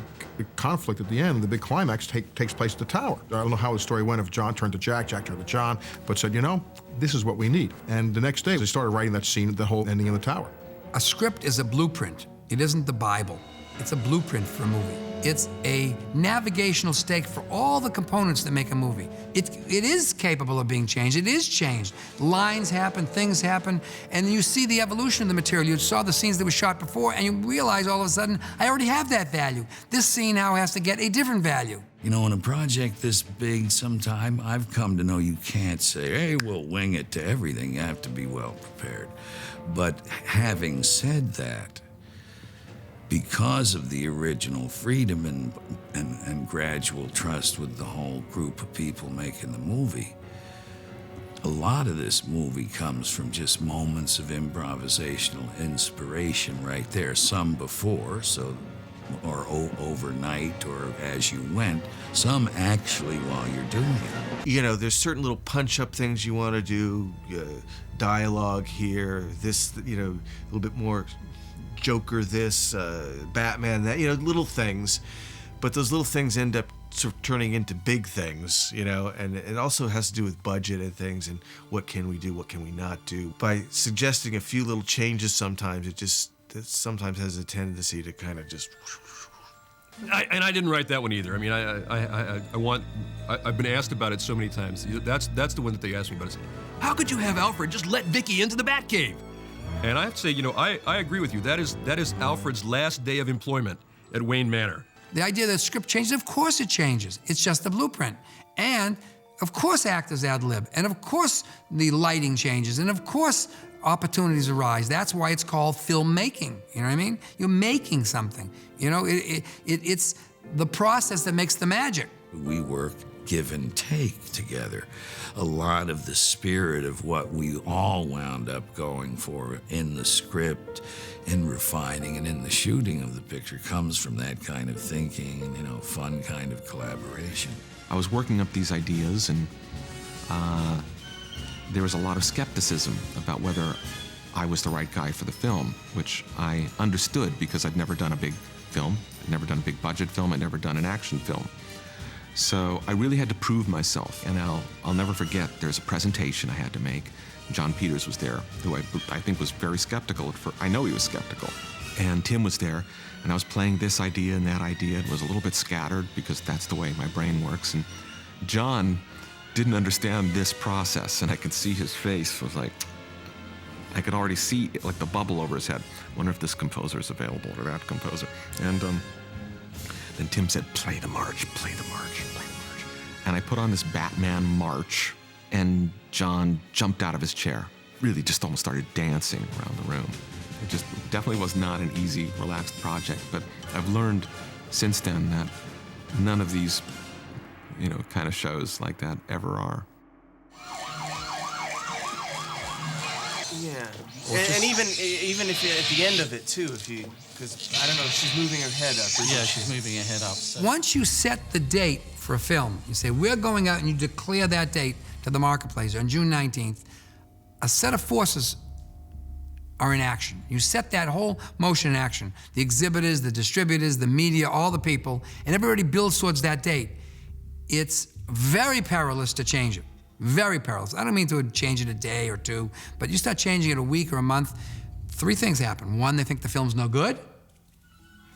conflict at the end, the big climax, takes place at the tower. I don't know how the story went, if John turned to Jack, Jack turned to John, but said, you know, this is what we need. And the next day, they started writing that scene, the whole ending in the tower. A script is a blueprint. It isn't the Bible. It's a blueprint for a movie. It's a navigational stake for all the components that make a movie. It is capable of being changed. It is changed. Lines happen, things happen, and you see the evolution of the material. You saw the scenes that were shot before, and you realize all of a sudden, I already have that value. This scene now has to get a different value. You know, in a project this big, sometime I've come to know you can't say, hey, we'll wing it to everything. You have to be well prepared. But having said that, because of the original freedom and gradual trust with the whole group of people making the movie, a lot of this movie comes from just moments of improvisational inspiration right there. Some before, or overnight, or as you went. Some actually while you're doing it. You know, there's certain little punch-up things you want to do, dialogue here, this, you know, a little bit more Joker this, Batman that, you know, little things. But those little things end up sort of turning into big things, you know, and it also has to do with budget and things and what can we do, what can we not do. By suggesting a few little changes sometimes, it sometimes has a tendency to kind of just... And I didn't write that one either. I mean, I've been asked about it so many times. That's the one that they asked me about. It's, how could you have Alfred just let Vicki into the Batcave? And I have to say, you know, I agree with you. That is Alfred's last day of employment at Wayne Manor. The idea that script changes, of course it changes. It's just a blueprint. And of course actors ad lib. And of course the lighting changes. And of course opportunities arise. That's why it's called filmmaking. You know what I mean? You're making something. You know, it's the process that makes the magic. We work give and take together. A lot of the spirit of what we all wound up going for in the script, in refining and in the shooting of the picture comes from that kind of thinking and, you know, fun kind of collaboration. I was working up these ideas, and there was a lot of skepticism about whether I was the right guy for the film, which I understood because I'd never done a big film, I'd never done a big budget film, I'd never done an action film. So I really had to prove myself, and I'll never forget, there's a presentation I had to make. John Peters was there, who I think was very skeptical. I know he was skeptical. And Tim was there, and I was playing this idea and that idea. It was a little bit scattered because that's the way my brain works. And John didn't understand this process, and I could see his face was like, I could already see like the bubble over his head. Wonder if this composer is available or that composer. And then Tim said, play the march, play the march, play the march. And I put on this Batman march, and John jumped out of his chair, really just almost started dancing around the room. It just definitely was not an easy, relaxed project, but I've learned since then that none of these, you know, kind of shows like that ever are. Yeah, and even if at the end of it too, because I don't know, she's moving her head up. Yeah, she's moving her head up. So. Once you set the date for a film, you say, we're going out, and you declare that date to the marketplace on June 19th, a set of forces are in action. You set that whole motion in action. The exhibitors, the distributors, the media, all the people, and everybody builds towards that date. It's very perilous to change it. Very perilous. I don't mean to change it a day or two, but you start changing it a week or a month, three things happen. One, they think the film's no good.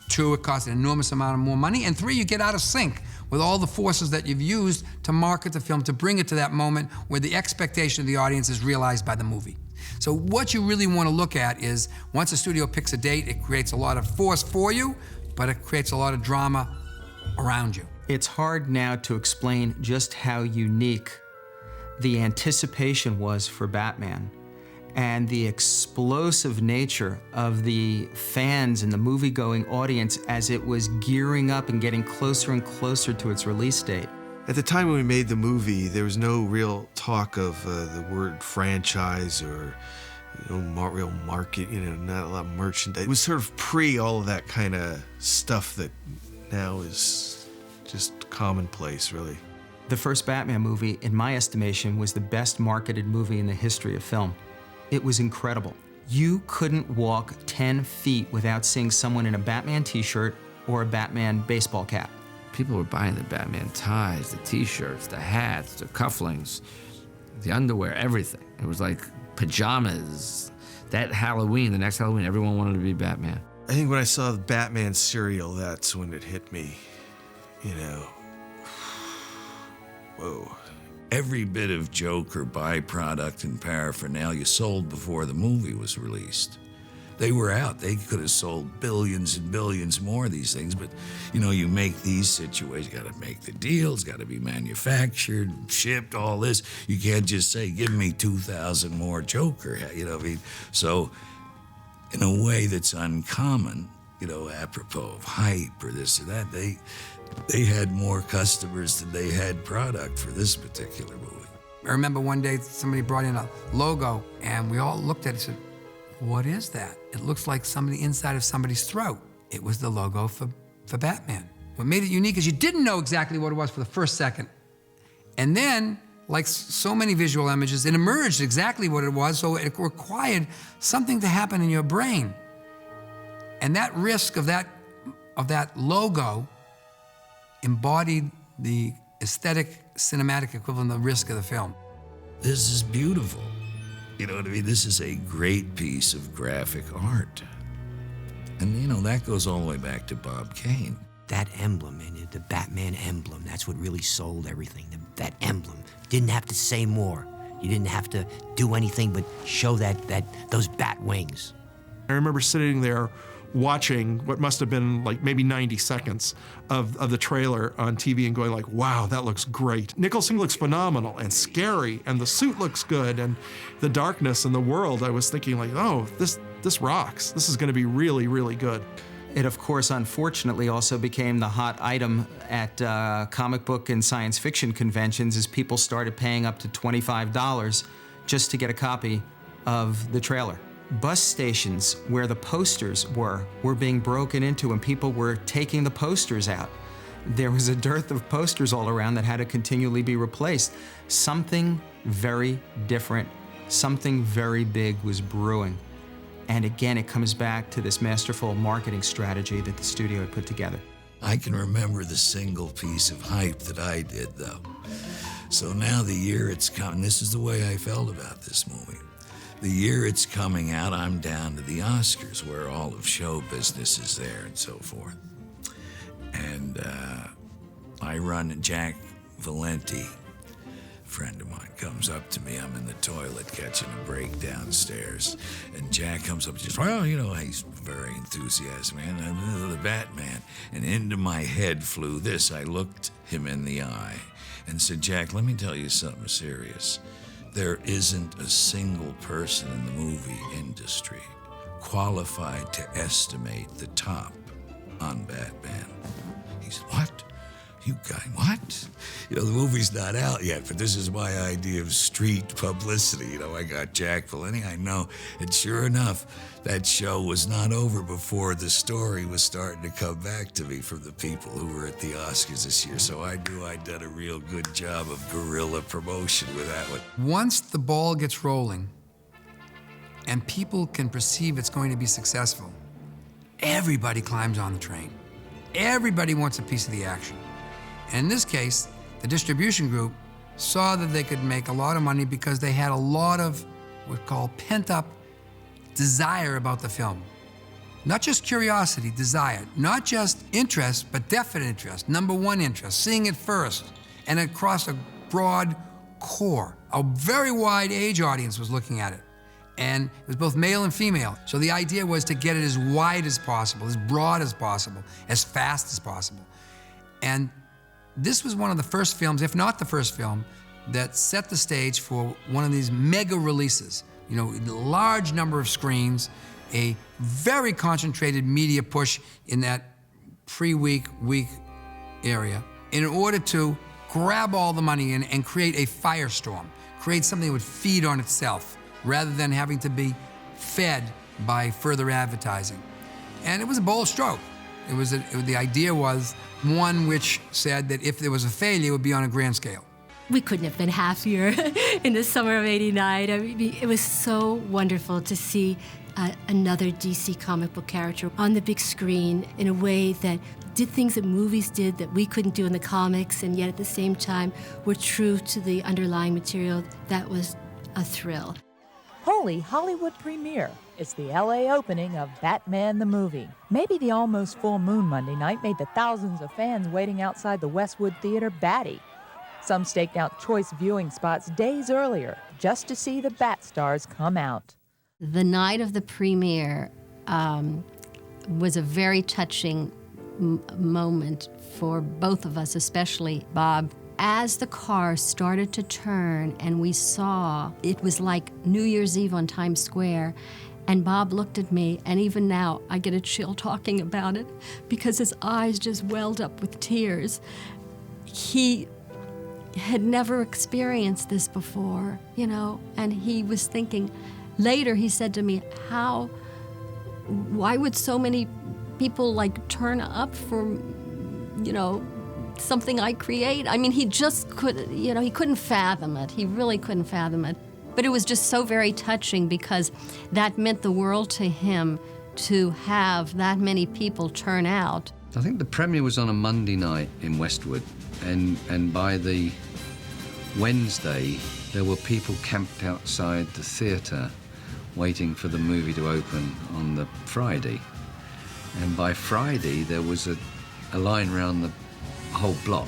Two, it costs an enormous amount of more money. And three, you get out of sync with all the forces that you've used to market the film, to bring it to that moment where the expectation of the audience is realized by the movie. So what you really want to look at is, once a studio picks a date, it creates a lot of force for you, but it creates a lot of drama around you. It's hard now to explain just how unique the anticipation was for Batman, and the explosive nature of the fans and the movie-going audience as it was gearing up and getting closer and closer to its release date. At the time when we made the movie, there was no real talk of the word franchise or real market, not a lot of merchandise. It was sort of pre all of that kind of stuff that now is just commonplace, really. The first Batman movie, in my estimation, was the best marketed movie in the history of film. It was incredible. You couldn't walk 10 feet without seeing someone in a Batman t-shirt or a Batman baseball cap. People were buying the Batman ties, the t-shirts, the hats, the cufflinks, the underwear, everything. It was like pajamas. That Halloween, the next Halloween, everyone wanted to be Batman. I think when I saw the Batman cereal, that's when it hit me, you know. Whoa. Every bit of joke or byproduct and paraphernalia sold before the movie was released. They were out. They could have sold billions and billions more of these things, but you know, you make these situations, you gotta make the deals, gotta be manufactured, shipped, all this. You can't just say, give me 2,000 more Joker, you know what I mean? So, in a way that's uncommon, you know, apropos of hype or this or that, they had more customers than they had product for this particular movie. I remember one day somebody brought in a logo and we all looked at it and said, what is that? It looks like somebody inside of somebody's throat. It was the logo for Batman. What made it unique is you didn't know exactly what it was for the first second. And then, like so many visual images, it emerged exactly what it was, so it required something to happen in your brain. And that risk of that logo embodied the aesthetic, cinematic equivalent of the risk of the film. This is beautiful. You know what I mean? This is a great piece of graphic art. And you know, that goes all the way back to Bob Kane. That emblem, and the Batman emblem, that's what really sold everything. That emblem. Didn't have to say more. You didn't have to do anything but show those bat wings. I remember sitting there watching what must have been like maybe 90 seconds of the trailer on TV and going like, wow, that looks great. Nicholson looks phenomenal and scary, and the suit looks good, and the darkness and the world, I was thinking like, oh, this rocks. This is gonna be really, really good. It, of course, unfortunately also became the hot item at comic book and science fiction conventions as people started paying up to $25 just to get a copy of the trailer. Bus stations where the posters were being broken into and people were taking the posters out. There was a dearth of posters all around that had to continually be replaced. Something very different, something very big was brewing. And again, it comes back to this masterful marketing strategy that the studio had put together. I can remember the single piece of hype that I did, though. So now the year it's coming, this is the way I felt about this movie. The year it's coming out, I'm down to the Oscars, where all of show business is there and so forth. And I run, Jack Valenti, a friend of mine, comes up to me. I'm in the toilet catching a break downstairs. And Jack comes up and says, well, you know, he's very enthusiastic, man. I'm the Batman. And into my head flew this. I looked him in the eye and said, Jack, let me tell you something serious. There isn't a single person in the movie industry qualified to estimate the top on Batman. He said, what? You guy, what? You know, the movie's not out yet, but this is my idea of street publicity. You know, I got Jack Valenti, I know. And sure enough, that show was not over before the story was starting to come back to me from the people who were at the Oscars this year. So I knew I'd done a real good job of guerrilla promotion with that one. Once the ball gets rolling and people can perceive it's going to be successful, everybody climbs on the train. Everybody wants a piece of the action. And in this case, the distribution group saw that they could make a lot of money because they had a lot of what's called pent-up desire about the film. Not just curiosity, desire. Not just interest, but definite interest. Number one interest, seeing it first, and across a broad core. A very wide age audience was looking at it. And it was both male and female. So the idea was to get it as wide as possible, as broad as possible, as fast as possible. And this was one of the first films, if not the first film, that set the stage for one of these mega releases. You know, a large number of screens, a very concentrated media push in that week area in order to grab all the money in and create a firestorm, create something that would feed on itself rather than having to be fed by further advertising. And it was a bold stroke. The idea was one which said that if there was a failure, it would be on a grand scale. We couldn't have been happier in the summer of '89. I mean, it was so wonderful to see another DC comic book character on the big screen in a way that did things that movies did that we couldn't do in the comics, and yet at the same time were true to the underlying material. That was a thrill. Holy Hollywood premiere. It's the LA opening of Batman the movie. Maybe the almost full moon Monday night made the thousands of fans waiting outside the Westwood Theater batty. Some staked out choice viewing spots days earlier just to see the Bat stars come out. The night of the premiere was a very touching moment for both of us, especially Bob. As the car started to turn and we saw, it was like New Year's Eve on Times Square, and Bob looked at me, and even now I get a chill talking about it because his eyes just welled up with tears. He had never experienced this before, you know, and he was thinking, later he said to me, why would so many people like turn up for, you know, something I create? I mean, he just couldn't, you know, he couldn't fathom it. He really couldn't fathom it. But it was just so very touching because that meant the world to him to have that many people turn out. I think the premiere was on a Monday night in Westwood, and by the Wednesday, there were people camped outside the theatre waiting for the movie to open on the Friday. And by Friday, there was a line around the whole block.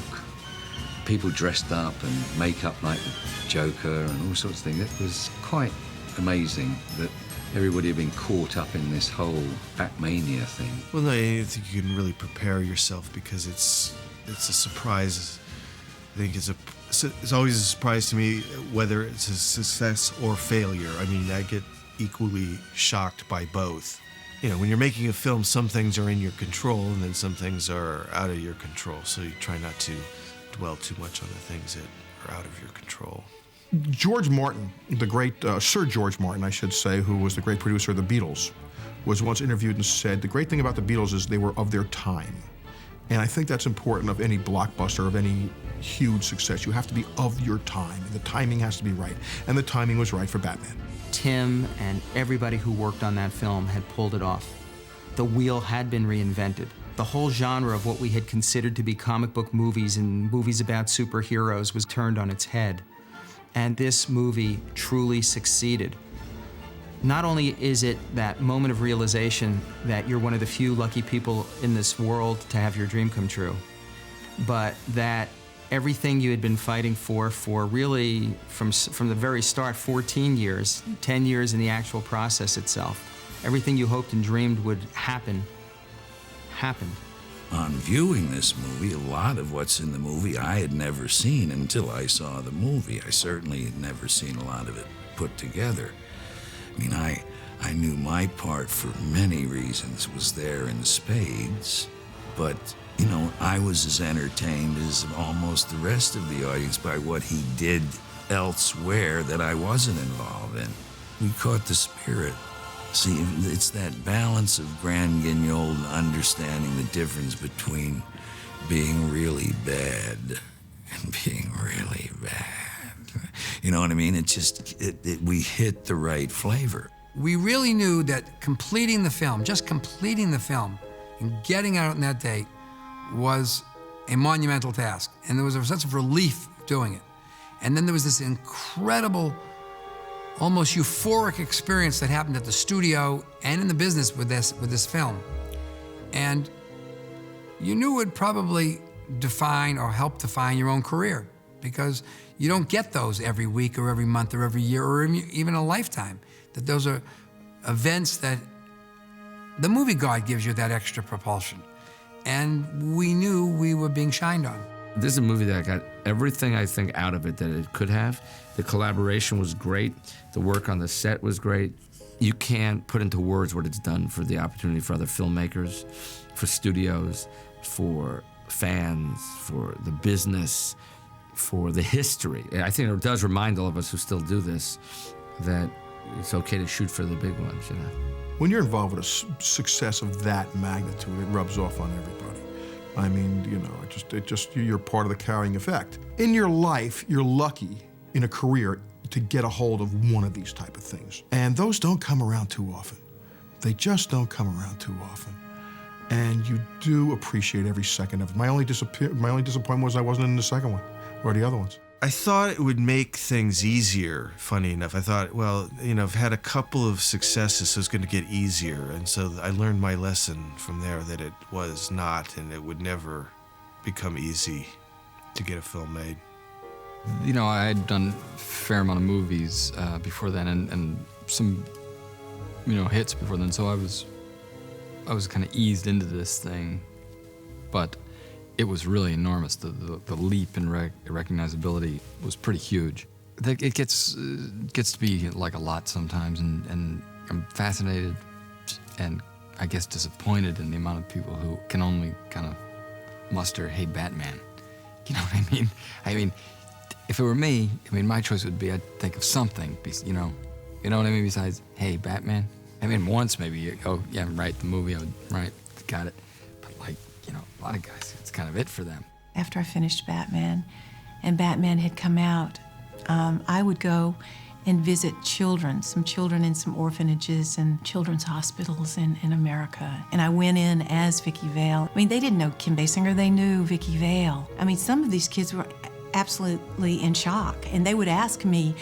People dressed up and makeup like the Joker and all sorts of things. It was quite amazing that everybody had been caught up in this whole Batmania thing. Well, no, I think you can really prepare yourself because it's a surprise. I think it's always a surprise to me whether it's a success or failure. I mean, I get equally shocked by both. You know, when you're making a film, some things are in your control and then some things are out of your control. So you try not to dwell too much on the things that are out of your control. George Martin, the great Sir George Martin, I should say, who was the great producer of the Beatles, was once interviewed and said, the great thing about the Beatles is they were of their time. And I think that's important of any blockbuster, of any huge success. You have to be of your time, and the timing has to be right. And the timing was right for Batman. Tim and everybody who worked on that film had pulled it off. The wheel had been reinvented. The whole genre of what we had considered to be comic book movies and movies about superheroes was turned on its head. And this movie truly succeeded. Not only is it that moment of realization that you're one of the few lucky people in this world to have your dream come true, but that everything you had been fighting for really, from the very start, 14 years, 10 years in the actual process itself, everything you hoped and dreamed would happen, happened. On viewing this movie, a lot of what's in the movie I had never seen until I saw the movie. I certainly had never seen a lot of it put together. I mean, I knew my part for many reasons was there in spades, but, you know, I was as entertained as almost the rest of the audience by what he did elsewhere that I wasn't involved in. We caught the spirit. See, it's that balance of grand guignol and understanding the difference between being really bad and being really bad. You know what I mean? It just, we hit the right flavor. We really knew that completing the film, just completing the film and getting out on that date was a monumental task. And there was a sense of relief doing it. And then there was this incredible, almost euphoric experience that happened at the studio and in the business with this film. And you knew it would probably define or help define your own career, because you don't get those every week or every month or every year or even a lifetime. That those are events that the movie god gives you that extra propulsion. And we knew we were being shined on. This is a movie that got everything I think out of it that it could have. The collaboration was great. The work on the set was great. You can't put into words what it's done for the opportunity for other filmmakers, for studios, for fans, for the business, for the history. I think it does remind all of us who still do this that it's okay to shoot for the big ones, you know. When you're involved with a success of that magnitude, it rubs off on everybody. I mean, you know, you're part of the carrying effect. In your life, you're lucky in a career to get a hold of one of these type of things. And those don't come around too often. They just don't come around too often. And you do appreciate every second of it. My only disappointment was I wasn't in the second one, or the other ones. I thought it would make things easier, funny enough. I thought, well, you know, I've had a couple of successes, so it's going to get easier. And so I learned my lesson from there that it was not, and it would never become easy to get a film made. You know, I had done a fair amount of movies before then, and some, you know, hits before then, so I was kind of eased into this thing, but it was really enormous. The leap in recognizability was pretty huge. It gets to be like a lot sometimes, and I'm fascinated and I guess disappointed in the amount of people who can only kind of muster, hey, Batman. You know what I mean? I mean, if it were me, I mean, my choice would be I'd think of something, you know what I mean, besides, hey, Batman. I mean, once maybe, oh, yeah, right, the movie, right, got it. But like, you know, a lot of guys, it's kind of it for them. After I finished Batman, and Batman had come out, I would go and visit some children in some orphanages and children's hospitals in America. And I went in as Vicki Vale. I mean, they didn't know Kim Basinger, they knew Vicki Vale. I mean, some of these kids were absolutely in shock, and they would ask me,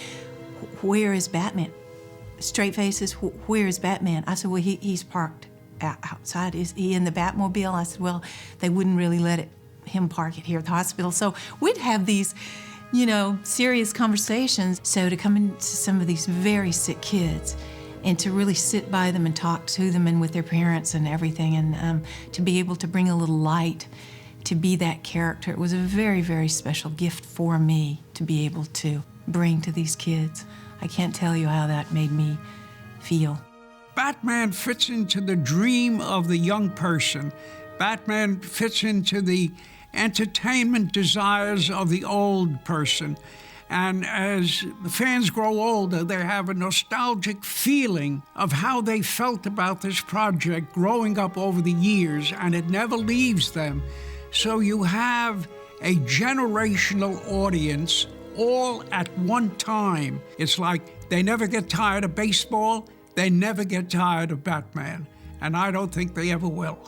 where is Batman? Straight faces, where is Batman? I said, well, he's parked outside. Is he in the Batmobile? I said, well, they wouldn't really let him park it here at the hospital. So we'd have these, you know, serious conversations. So to come into some of these very sick kids and to really sit by them and talk to them and with their parents and everything, and to be able to bring a little light, to be that character, it was a very, very special gift for me to be able to bring to these kids. I can't tell you how that made me feel. Batman fits into the dream of the young person. Batman fits into the entertainment desires of the old person. And as the fans grow older, they have a nostalgic feeling of how they felt about this project growing up over the years, and it never leaves them. So you have a generational audience all at one time. It's like they never get tired of baseball, they never get tired of Batman, and I don't think they ever will.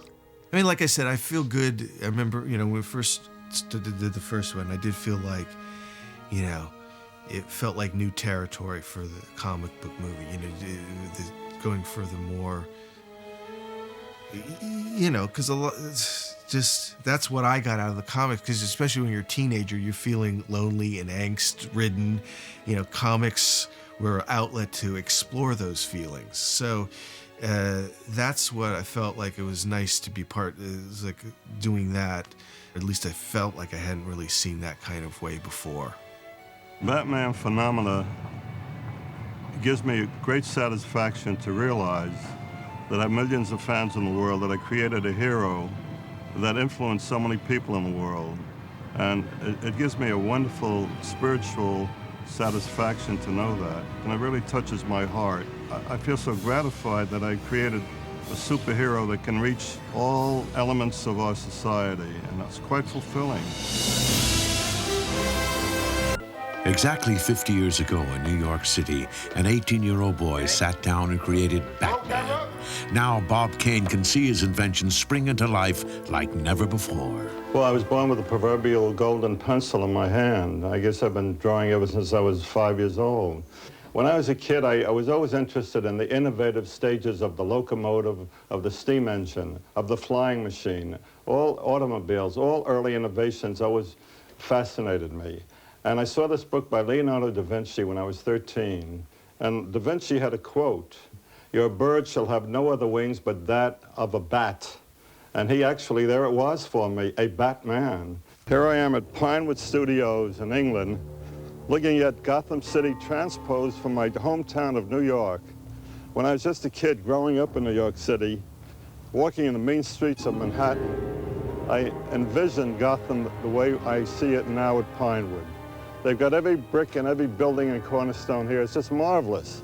I mean, like I said, I feel good. I remember, you know, when we first did the first one, I did feel like, you know, it felt like new territory for the comic book movie, you know, going furthermore, you know, because a lot, just that's what I got out of the comics, because especially when you're a teenager, you're feeling lonely and angst-ridden. You know, comics were an outlet to explore those feelings. So that's what I felt like it was nice to be part. It was like doing that. At least I felt like I hadn't really seen that kind of way before. Batman Phenomena gives me great satisfaction to realize that I have millions of fans in the world, that I created a hero that influenced so many people in the world. And it gives me a wonderful spiritual satisfaction to know that. And it really touches my heart. I feel so gratified that I created a superhero that can reach all elements of our society, and that's quite fulfilling. Exactly 50 years ago in New York City, an 18-year-old boy sat down and created Batman. Now Bob Kane can see his invention spring into life like never before. Well, I was born with a proverbial golden pencil in my hand. I guess I've been drawing ever since I was 5 years old. When I was a kid, I was always interested in the innovative stages of the locomotive, of the steam engine, of the flying machine. All automobiles, all early innovations always fascinated me. And I saw this book by Leonardo da Vinci when I was 13. And da Vinci had a quote, "Your bird shall have no other wings but that of a bat." And he actually, there it was for me, a Batman. Here I am at Pinewood Studios in England, looking at Gotham City transposed from my hometown of New York. When I was just a kid growing up in New York City, walking in the mean streets of Manhattan, I envisioned Gotham the way I see it now at Pinewood. They've got every brick and every building and cornerstone here. It's just marvelous.